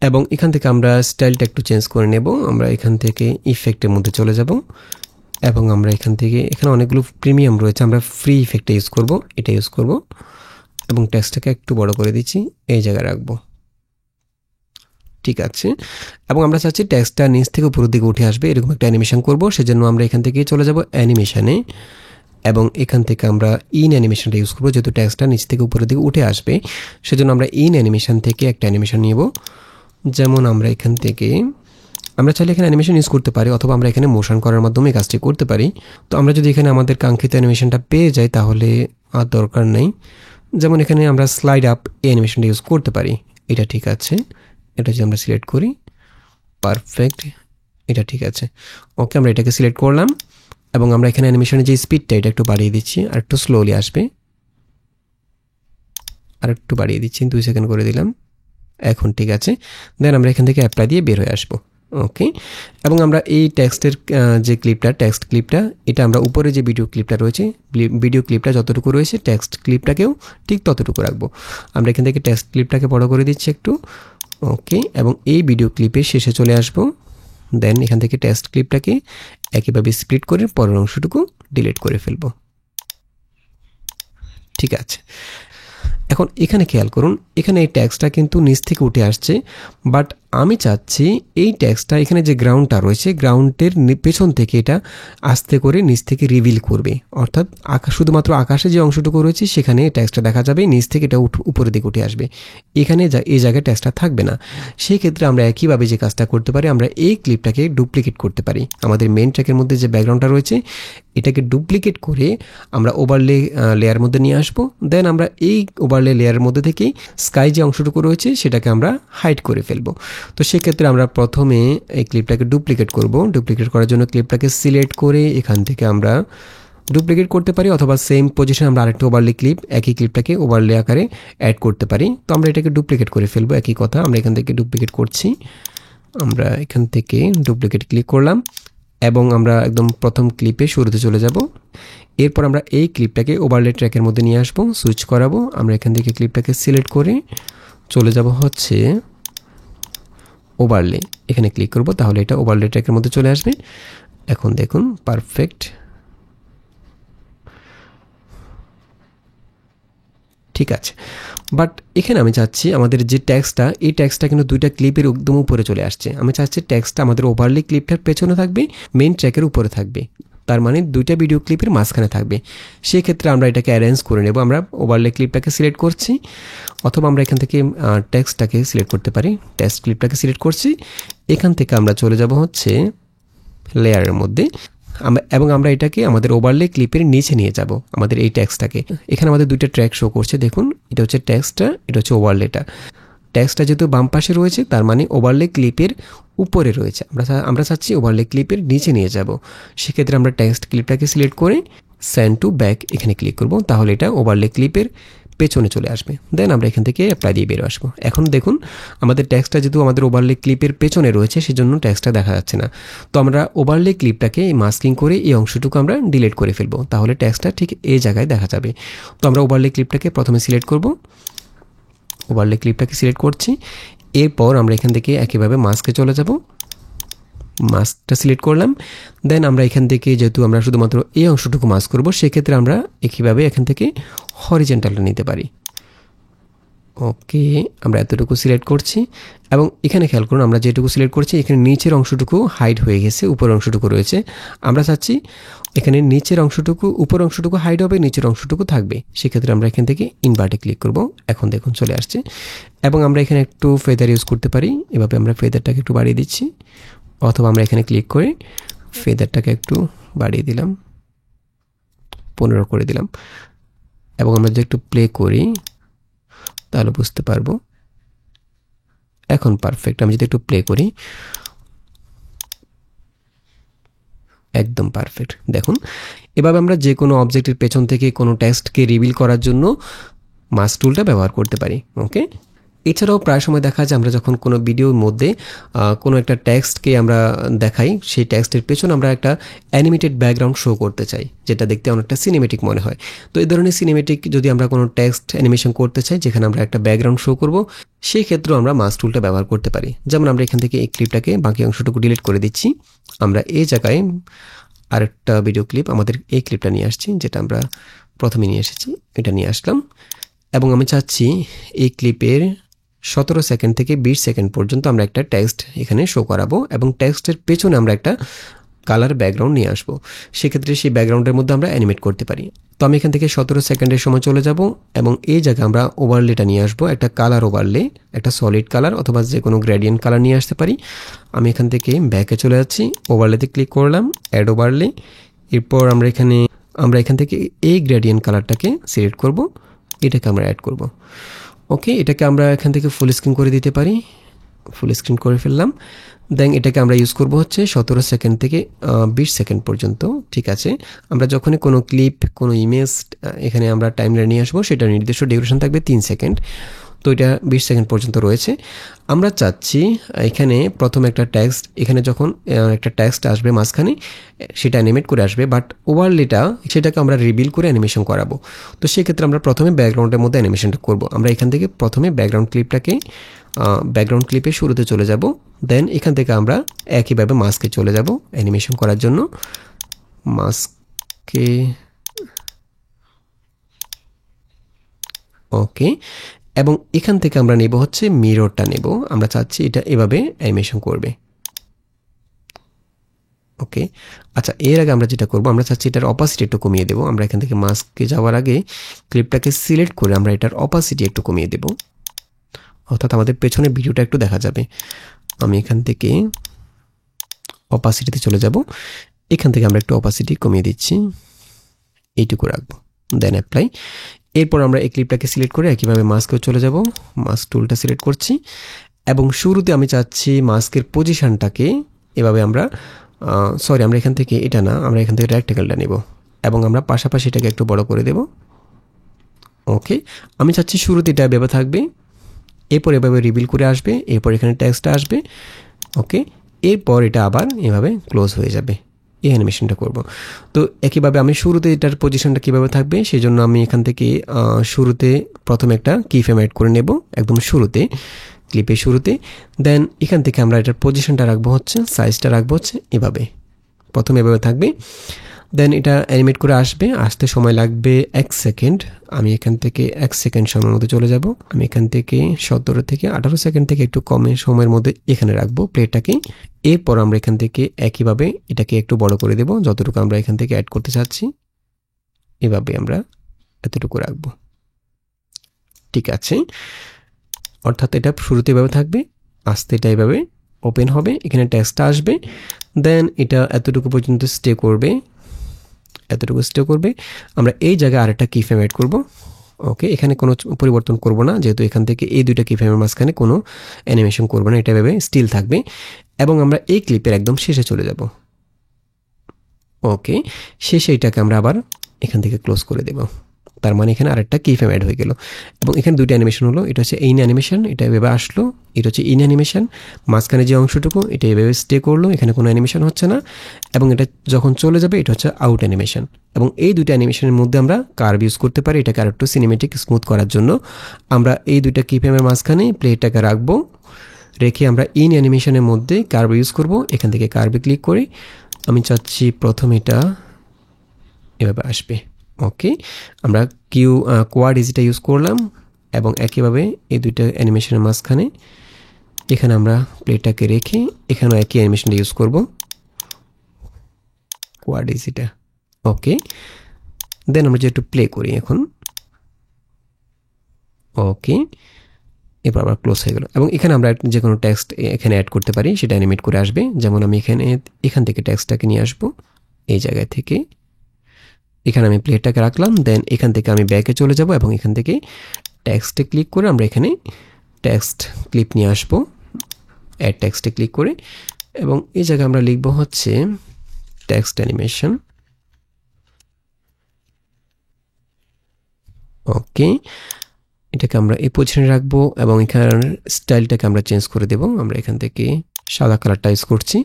এবং এখান থেকে আমরা স্টাইলটা একটু চেঞ্জ করে নেব। আমরা এখান থেকে ইফেক্টের মধ্যে চলে যাব, এবং আমরা এখান থেকে এখানে অনেকগুলো প্রিমিয়াম রয়েছে, আমরা ফ্রি ইফেক্টটা ইউজ করব, এটা ইউজ করব, এবং টেক্সটটাকে একটু বড় করে দিচ্ছি, এই জায়গায় রাখবো। ঠিক আছে, এবং আমরা চাচ্ছি টেক্সটটা নিচ থেকে উপরের দিকে উঠে আসবে, এরকম একটা অ্যানিমেশন করব। সেজন্য আমরা এখান থেকে চলে যাব অ্যানিমেশনে, এবং এখান থেকে আমরা ইন অ্যানিমেশনটা ইউজ করবো, যেহেতু টেক্সটটা নিচ থেকে উপরের দিকে উঠে আসবে। সেজন্য আমরা ইন অ্যানিমেশন থেকে একটা অ্যানিমেশন নিব। যেমন আমরা এখান থেকে আমরা চাইলে এখানে অ্যানিমেশন ইউজ করতে পারি, অথবা আমরা এখানে মোশন করার মাধ্যমে কাজটি করতে পারি। তো আমরা যদি এখানে আমাদের কাঙ্ক্ষিত অ্যানিমেশনটা পেয়ে যাই, তাহলে আর দরকার নেই। যেমন এখানে আমরা স্লাইড আপ এই অ্যানিমেশনটা ইউজ করতে পারি, এটা ঠিক আছে। এটা যদি আমরা সিলেক্ট করি, পারফেক্ট, এটা ঠিক আছে। ওকে, আমরা এটাকে সিলেক্ট করলাম, এবং আমরা এখানে অ্যানিমেশনের যে স্পিডটা এটা একটু বাড়িয়ে দিচ্ছি, আর একটু স্লোলি আসবে, আর একটু বাড়িয়ে দিচ্ছি, 2 সেকেন্ড করে দিলাম, এখন ঠিক আছে। দেন আমরা এখান থেকে অ্যাপ্লাই দিয়ে বের হয়ে আসবো। ওকে, এবং আমরা এই টেক্সটের যে ক্লিপটা, টেক্সট ক্লিপটা, এটা আমরা উপরে যে ভিডিও ক্লিপটা রয়েছে, ভিডিও ক্লিপটা যতটুকু রয়েছে টেক্সট ক্লিপটাকেও ঠিক ততটুকু রাখবো। আমরা এখান থেকে টেক্সট ক্লিপটাকে বড় করে দিচ্ছি একটু। ওকে, এবং এই ভিডিও ক্লিপের শেষে চলে আসবো। দেন এখান থেকে টেক্সট ক্লিপটাকে একইভাবে স্প্লিট করে পরের অংশটুকু ডিলিট করে ফেলবো। ঠিক আছে, এখন এখানে খেয়াল করুন, এখানে এই ট্যাক্সটা কিন্তু নিচ থেকে উঠে আসছে, বাট আমি চাচ্ছি এই ট্যাক্সটা এখানে যে গ্রাউন্ডটা রয়েছে, গ্রাউন্ডের পেছন থেকে এটা আস্তে করে নিচ থেকে রিভিল করবে, অর্থাৎ শুধুমাত্র আকাশে যে অংশটুকু রয়েছে সেখানে ট্যাক্সটা দেখা যাবে, নিচ থেকে এটা উপরের দিকে উঠে আসবে, এখানে এই জায়গায় ট্যাক্সটা থাকবে না। সেই ক্ষেত্রে আমরা একইভাবে যে কাজটা করতে পারি, আমরা এই ক্লিপটাকে ডুপ্লিকেট করতে পারি। আমাদের মেন ট্র্যাকের মধ্যে যে ব্যাকগ্রাউন্ডটা রয়েছে এটাকে ডুপ্লিকেট করে আমরা ওভারলে লেয়ার মধ্যে নিয়ে আসবো। দেন আমরা এই ওভারলে লেয়ারের মধ্যে থেকেই স্কাই যে অংশটুকু রয়েছে সেটাকে আমরা হাইড করে ফেলবো। তো সেক্ষেত্রে আমরা প্রথমে এই ক্লিপটাকে ডুপ্লিকেট করব। ডুপ্লিকেট করার জন্য ক্লিপটাকে সিলেক্ট করে এখান থেকে আমরা ডুপ্লিকেট করতে পারি, অথবা সেম পজিশনে আমরা আরেকটা ওভারলে ক্লিপ, একই ক্লিপটাকে ওভারলে আকারে অ্যাড করতে পারি। তো আমরা এটাকে ডুপ্লিকেট করে ফেলবো, একই কথা। আমরা এখান থেকে ডুপ্লিকেট করছি, আমরা এখান থেকে ডুপ্লিকেট ক্লিক করলাম এবং আমরা একদম প্রথম ক্লিপে শুরুতে চলে যাব। এরপর আমরা এই ক্লিপটাকে ওভারলে ট্র্যাকের মধ্যে নিয়ে আসবো, সুইচ করাবো। আমরা এখান থেকে ক্লিপটাকে সিলেক্ট করে চলে যাব হচ্ছে ওভারলে, এখানে ক্লিক করব, তাহলে এটা ওভারলে ট্র্যাকের মধ্যে চলে আসবে। এখন দেখুন পারফেক্ট, ঠিক আছে। বাট এখানে আমি চাচ্ছি আমাদের যে ট্যাক্সটা, এই ট্যাক্সটা কিন্তু দুইটা ক্লিপের একদম উপরে চলে আসছে। আমি চাচ্ছি ট্যাক্সটা আমাদের ওভারলে ক্লিপটার পেছনে থাকবে, মেইন ট্র্যাকের উপরে থাকবে, তার মানে দুইটা ভিডিও ক্লিপের মাঝখানে থাকবে। সেক্ষেত্রে আমরা এটাকে অ্যারেঞ্জ করে নেব। আমরা ওভারলে ক্লিপটাকে সিলেক্ট করছি, অথবা আমরা এখান থেকে টেক্সটটাকে সিলেক্ট করতে পারি। টেক্সট ক্লিপটাকে সিলেক্ট করছি, এখান থেকে আমরা চলে যাব হচ্ছে লেয়ারের মধ্যে, এবং আমরা এটাকে আমাদের ওভারলে ক্লিপের নিচে নিয়ে যাব, আমাদের এই টেক্সটটাকে। এখানে আমাদের দুইটা ট্র্যাক শো করছে, দেখুন এটা হচ্ছে টেক্সটটা, এটা হচ্ছে ওভারলেটা। টেক্সটটা যেহেতু বাম পাশে রয়েছে, তার মানে ওভারলে ক্লিপের উপরে রয়েছে। আমরা চাচ্ছি ওভারলে ক্লিপের নিচে নিয়ে যাব। সেক্ষেত্রে আমরা টেক্সট ক্লিপটাকে সিলেক্ট করে সেন্ড টু ব্যাক এখানে ক্লিক করব, তাহলে এটা ওভারলে ক্লিপের পেছনে চলে আসবে। দেন আমরা এখান থেকে অ্যাপ্লাই দিয়ে বেরো আসবো। এখন দেখুন আমাদের ট্যাক্সটা যেহেতু আমাদের ওভারলে ক্লিপের পেছনে রয়েছে, সেজন্য ট্যাক্সটা দেখা যাচ্ছে না। তো আমরা ওভারলে ক্লিপটাকে মাস্কিং করে এই অংশটুকু আমরা ডিলিট করে ফেলবো, তাহলে ট্যাক্সটা ঠিক এই জায়গায় দেখা যাবে। তো আমরা ওভারলে ক্লিপটাকে প্রথমে সিলেক্ট করব, ওভারলে ক্লিপটাকে সিলেক্ট করছি। এরপর আমরা এখান থেকে একইভাবে মাস্কে চলে যাব, মাস্কটা সিলেক্ট করলাম। দেন আমরা এখান থেকে যেহেতু আমরা শুধুমাত্র এই অংশটুকু মাস্ক করব, সেক্ষেত্রে আমরা একইভাবে এখান থেকে হরিজেন্টালটা নিতে পারি। ওকে, আমরা এতটুকু সিলেক্ট করছি এবং এখানে খেয়াল করুন আমরা যেটুকু সিলেক্ট করছি এখানে নিচের অংশটুকু হাইড হয়ে গেছে, উপরের অংশটুকু রয়েছে। আমরা চাচ্ছি এখানে নিচের অংশটুকু, উপর অংশটুকু হাইড হবে, নিচের অংশটুকু থাকবে। সেক্ষেত্রে আমরা এখান থেকে ইনভার্টে ক্লিক করব। এখন দেখুন চলে আসছে, এবং আমরা এখানে একটু ফেদার ইউজ করতে পারি। এভাবে আমরা ফেদারটাকে একটু বাড়িয়ে দিচ্ছি, অথবা আমরা এখানে ক্লিক করে ফেদারটাকে একটু বাড়িয়ে দিলাম, 15 করে দিলাম, এবং আমরা যদি একটু প্লে করি তাহলে বুঝতে পারবো। এখন পারফেক্ট। আমি যদি একটু প্লে করি, একদম পারফেক্ট। দেখুন এভাবে আমরা যে কোনো অবজেক্টের পেছন থেকে কোনো টেক্সটকে রিভিল করার জন্য মাস্ক টুলটা ব্যবহার করতে পারি। ওকে, এছাড়াও প্রায় সময় দেখা যায় আমরা যখন কোনো ভিডিওর মধ্যে কোনো একটা টেক্সটকে আমরা দেখাই, সেই টেক্সটের পেছনে আমরা একটা অ্যানিমেটেড ব্যাকগ্রাউন্ড শো করতে চাই, যেটা দেখতে অনেকটা সিনেমেটিক মনে হয়। তো এই ধরনের সিনেমেটিক যদি আমরা কোনো টেক্সট অ্যানিমেশন করতে চাই যেখানে আমরা একটা ব্যাকগ্রাউন্ড শো করব, সেই ক্ষেত্রেও আমরা মাস্ক টুলটা ব্যবহার করতে পারি। যেমন আমরা এখান থেকে এই ক্লিপটাকে বাকি অংশটুকু ডিলিট করে দিচ্ছি। আমরা এই জায়গায় আরেকটা ভিডিও ক্লিপ, আমাদের এই ক্লিপটা নিয়ে আসছি, যেটা আমরা প্রথমে নিয়ে এসেছি, এটা নিয়ে আসলাম, এবং আমি চাচ্ছি এই ক্লিপের 17 সেকেন্ড থেকে 20 সেকেন্ড পর্যন্ত আমরা একটা টেক্সট এখানে শো করাবো, এবং টেক্সটের পেছনে আমরা একটা কালার ব্যাকগ্রাউন্ড নিয়ে আসবো। সেক্ষেত্রে সেই ব্যাকগ্রাউন্ডের মধ্যে আমরা অ্যানিমেট করতে পারি। তো আমি এখান থেকে 17 সেকেন্ডের সময় চলে যাব, এবং এই জায়গায় আমরা ওভারলেটা নিয়ে আসবো, একটা কালার ওভারলে, একটা সলিড কালার অথবা যে কোনো গ্রেডিয়েন্ট কালার নিয়ে আসতে পারি। আমি এখান থেকে ব্যাকে চলে যাচ্ছি, ওভারলেতে ক্লিক করলাম, অ্যাড ওভারলে। এরপর আমরা এখান থেকে এই গ্রেডিয়েন্ট কালারটাকে সিলেক্ট করব, এটাকে আমরা অ্যাড করব। ওকে, এটাকে আমরা এখান থেকে ফুল স্ক্রিন করে দিতে পারি, ফুল স্ক্রিন করে ফেললাম। দেন এটাকে আমরা ইউজ করব হচ্ছে 17 সেকেন্ড থেকে 20 সেকেন্ড পর্যন্ত। ঠিক আছে, আমরা যখনই কোনো ক্লিপ, কোনো ইমেজ এখানে আমরা টাইমলাইনে নিয়ে আসবো, সেটা নির্দিষ্ট ডিউরেশন থাকবে 3 সেকেন্ড। তো এটা 20 সেকেন্ড পর্যন্ত রয়েছে। আমরা চাচ্ছি এখানে প্রথম একটা টেক্সট, এখানে যখন একটা টেক্সট আসবে মাঝখানে সেটা অ্যানিমেট করে আসবে, বাট ওভারলেটা সেটাকে আমরা রিবিল করে অ্যানিমেশন করাবো। তো সেক্ষেত্রে আমরা প্রথমে ব্যাকগ্রাউন্ডের মধ্যে অ্যানিমেশনটা করব। আমরা এখান থেকে প্রথমে ব্যাকগ্রাউন্ড ক্লিপের শুরুতে চলে যাব, দেন এখান থেকে আমরা একইভাবে মাস্কে চলে যাব অ্যানিমেশন করার জন্য। মাস্কে ওকে, এবং এখান থেকে আমরা নেব হচ্ছে মিররটা নেব। আমরা চাচ্ছি এটা এভাবে অ্যানিমেশন করবে। ওকে, আচ্ছা, এর আগে আমরা যেটা করব, আমরা চাচ্ছি এটার অপাসিটি একটু কমিয়ে দেব। আমরা এখান থেকে মাস্কে যাওয়ার আগে ক্লিপটাকে সিলেক্ট করে আমরা এটার অপাসিটি একটু কমিয়ে দেব, অর্থাৎ আমাদের পেছনে ভিডিওটা একটু দেখা যাবে। আমি এখান থেকে অপাসিটিতে চলে যাব, এখান থেকে আমরা একটু অপাসিটি কমিয়ে দিচ্ছি, এইটুকু রাখবো, দেন অ্যাপ্লাই। এরপর আমরা এই ক্লিপটাকে সিলেক্ট করে একইভাবে মাস্কেও চলে যাব, মাস্ক টুলটা সিলেক্ট করছি, এবং শুরুতে আমি চাচ্ছি মাস্কের পজিশনটাকে এভাবে আমরা আমরা এখান থেকে এটা না, আমরা এখান থেকে রেক্টেঙ্গেলটা নেব এবং আমরা পাশাপাশি এটাকে একটু বড় করে দেব। ওকে, আমি চাচ্ছি শুরুতে এটা এভাবে থাকবে, এরপর এভাবে রিভিল করে আসবে, এরপর এখানে টেক্সটটা আসবে। ওকে, এরপর এটা আবার এভাবে ক্লোজ হয়ে যাবে। এই অ্যানিমেশনটা করব। তো একইভাবে আমি শুরুতে এটার পজিশনটা কীভাবে থাকবে সেই জন্য আমি এখান থেকে শুরুতে প্রথমে একটা কি ফ্রেম অ্যাড করে নেব, একদম শুরুতে, ক্লিপের শুরুতে। দেন এখান থেকে আমরা এটার পজিশনটা রাখবো হচ্ছে, সাইজটা রাখবো হচ্ছে এভাবে, প্রথমে এভাবে থাকবে। দেন এটা অ্যানিমেট করে আসতে সময় লাগবে 1 সেকেন্ড। আমি এখান থেকে 1 সেকেন্ড সময়ের মধ্যে চলে যাব। আমি এখান থেকে 17 থেকে 18 সেকেন্ড থেকে একটু কমে সময়ের মধ্যে এখানে রাখবো প্লেটাকে। এরপর আমরা এখান থেকে একইভাবে এটাকে একটু বড় করে দেব, যতটুকু আমরা এখান থেকে অ্যাড করতে চাচ্ছি এভাবে আমরা এতটুকু রাখবো। ঠিক আছে, অর্থাৎ এটা শুরুতে এভাবে থাকবে, আস্তে এটা এভাবে ওপেন হবে, এখানে টেক্সটটা আসবে, দেন এটা এতটুকু পর্যন্ত স্টে করবে, এতটুকু স্টে করবে। আমরা এই জায়গায় আরেকটা কি ফ্রেম অ্যাড করব। ওকে, এখানে কোনো পরিবর্তন করব না, যেহেতু এখান থেকে এই দুইটা কি ফ্রেমের মাঝখানে কোনো অ্যানিমেশন করব না, এটা ভেবে স্টিল থাকবে। এবং আমরা এই ক্লিপের একদম শেষে চলে যাব। ওকে, শেষে এটাকে আমরা আবার এখান থেকে ক্লোজ করে দেব। তার মানে এখানে আরেকটা কি ফ্রেম অ্যাড হয়ে গেল, এবং এখানে দুইটা অ্যানিমেশন হলো। এটা হচ্ছে ইন অ্যানিমেশন, এটা এভাবে আসলো, এটা হচ্ছে ইন অ্যানিমেশন, মাঝখানে যে অংশটুকু এটা এভাবে স্টে করলো, এখানে কোনো অ্যানিমেশন হচ্ছে না, এবং এটা যখন চলে যাবে এটা হচ্ছে আউট অ্যানিমেশন। এবং এই দুইটা অ্যানিমেশনের মধ্যে আমরা কার্ভ ইউজ করতে পারি, এটাকে আরেকটু সিনেমেটিক স্মুথ করার জন্য। আমরা এই দুইটা কি ফ্রেমের মাঝখানে প্লেটাকে রাখবো, রেখে আমরা ইন অ্যানিমেশনের মধ্যে কার্ভ ইউজ করব। এখান থেকে কার্ভে ক্লিক করে আমি চাচ্ছি প্রথম এটা এভাবে আসবে। ওকে, আমরা কোয়াড ইজিটা ইউজ করলাম, এবং একইভাবে এই দুইটা অ্যানিমেশনের মাঝখানে এখানে আমরা প্লেটাকে রেখে এখানেও একই অ্যানিমেশনটা ইউজ করব, কোয়াড ইজিটা। ওকে, দেন আমরা যে একটু প্লে করি এখন। ওকে, এরপর আবার ক্লোজ হয়ে গেল, এবং এখানে আমরা যে কোনো টেক্সট এখানে অ্যাড করতে পারি, সেটা অ্যানিমেট করে আসবে। যেমন আমি এখান থেকে টেক্সটটাকে নিয়ে আসবো, এই জায়গায় থেকে এখানে আমি প্লেটাকে রাখলাম, দেন এখান থেকে আমি ব্যাকে চলে যাব, এবং এখান থেকে টেক্সটে ক্লিক করে আমরা এখানে টেক্সট ক্লিপ নিয়ে আসবো, অ্যাড টেক্সটে ক্লিক করে, এবং এই জায়গায় আমরা লিখবো হচ্ছে টেক্সট অ্যানিমেশন। ওকে, এটাকে আমরা এই পজিশনে রাখবো, এবং এখানে স্টাইলটাকে আমরা চেঞ্জ করে দেব। আমরা এখান থেকে সাদা কালারটা ইউজ করছি,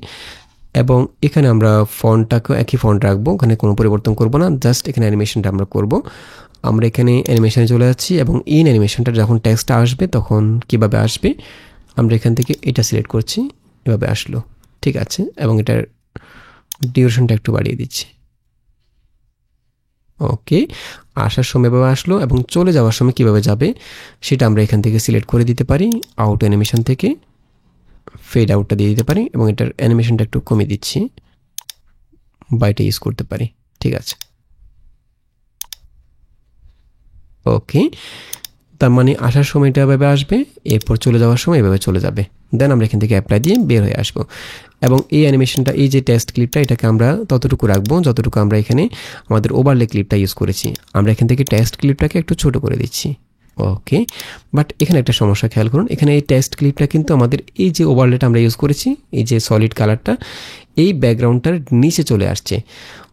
এবং এখানে আমরা ফন্টটাকে একই ফন্ট রাখবো, ওখানে কোনো পরিবর্তন করব না, জাস্ট এখানে অ্যানিমেশনটা আমরা করব। আমরা এখানে অ্যানিমেশনে চলে যাচ্ছি, এবং ইন অ্যানিমেশনটা যখন টেক্সটটা আসবে তখন কিভাবে আসবে, আমরা এখান থেকে এটা সিলেক্ট করছি, এভাবে আসলো। ঠিক আছে, এবং এটার ডিউরেশনটা একটু বাড়িয়ে দিচ্ছি। ওকে, আসার সময় এভাবে আসলো, এবং চলে যাওয়ার সময় কিভাবে যাবে সেটা আমরা এখান থেকে সিলেক্ট করে দিতে পারি, আউট অ্যানিমেশন থেকে ফেড আউটটা দিয়ে দিতে পারি, এবং এটার অ্যানিমেশনটা একটু কমিয়ে দিচ্ছি, বা এটা ইউজ করতে পারি। ঠিক আছে, ওকে, তার মানে আসার সময় এটা এভাবে আসবে, এরপর চলে যাওয়ার সময় এভাবে চলে যাবে। দেন আমরা এখান থেকে অ্যাপ্লাই দিয়ে বের হয়ে আসবো, এবং এই অ্যানিমেশনটা, এই যে টেক্সট ক্লিপটা, এটাকে আমরা ততটুকু রাখবো যতটুকু আমরা এখানে আমাদের ওভারলে ক্লিপটা ইউজ করেছি। আমরা এখান থেকে টেক্সট ক্লিপটাকে একটু ছোট করে দিচ্ছি। ওকে, বাট এখানে একটা সমস্যা খেয়াল করুন, এখানে এই টেক্সট ক্লিপটা কিন্তু আমাদের এই যে ওভারলেটা আমরা ইউজ করেছি, এই যে সলিড কালারটা, এই ব্যাকগ্রাউন্ডটার নিচে চলে আসছে,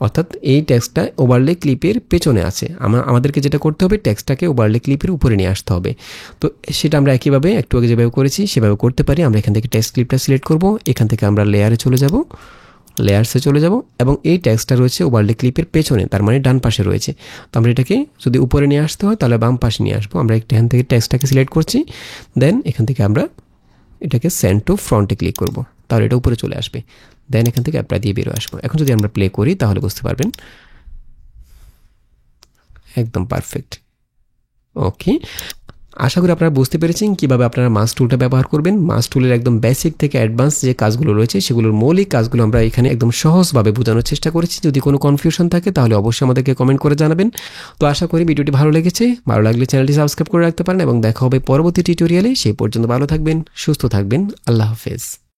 অর্থাৎ এই টেক্সটটা ওভারলে ক্লিপের পেছনে আছে। আমাদেরকে যেটা করতে হবে, টেক্সটটাকে ওভারলে ক্লিপের উপরে নিয়ে আসতে হবে। তো সেটা আমরা একইভাবে একটু আগে যেভাবে করেছি সেভাবে করতে পারি। আমরা এখান থেকে টেক্সট ক্লিপটা সিলেক্ট করব, এখান থেকে আমরা লেয়ারে চলে যাব, লেয়ার্সে চলে যাব এবং এই টেক্সটটা রয়েছে ওভারলে ক্লিপের পেছনে, তার মানে ডান পাশে রয়েছে। তো আমরা এটাকে যদি উপরে নিয়ে আসতে হয় তাহলে বাম পাশে নিয়ে আসবো। আমরা এখান থেকে টেক্সটটাকে সিলেক্ট করছি, দেন এখান থেকে আমরা এটাকে সেন্ড টু ফ্রন্টে ক্লিক করব, তাহলে এটা উপরে চলে আসবে। দেন এখান থেকে অ্যাপ্লাই দিয়ে বেরো আসবো। এখন যদি আমরা প্লে করি তাহলে বুঝতে পারবেন একদম পারফেক্ট। ওকে, আশা করি আপনারা বুঝতে পেরেছেন কীভাবে আপনারা মাস টুলটা ব্যবহার করবেন। মাস টুলের একদম বেসিক থেকে অ্যাডভান্স যে কাজগুলো রয়েছে সেগুলোর মৌলিক কাজগুলো আমরা এখানে একদম সহজভাবে বোঝানোর চেষ্টা করেছি। যদি কোনো কনফিউশন থাকে তাহলে অবশ্যই আমাদেরকে কমেন্ট করে জানাবেন। তো আশা করি ভিডিওটি ভালো লেগেছে, ভালো লাগলে চ্যানেলটি সাবস্ক্রাইব করে রাখতে পারেন এবং দেখা হবে পরবর্তী টিউটোরিয়ালে। সেই পর্যন্ত ভালো থাকবেন, সুস্থ থাকবেন, আল্লাহ হাফেজ।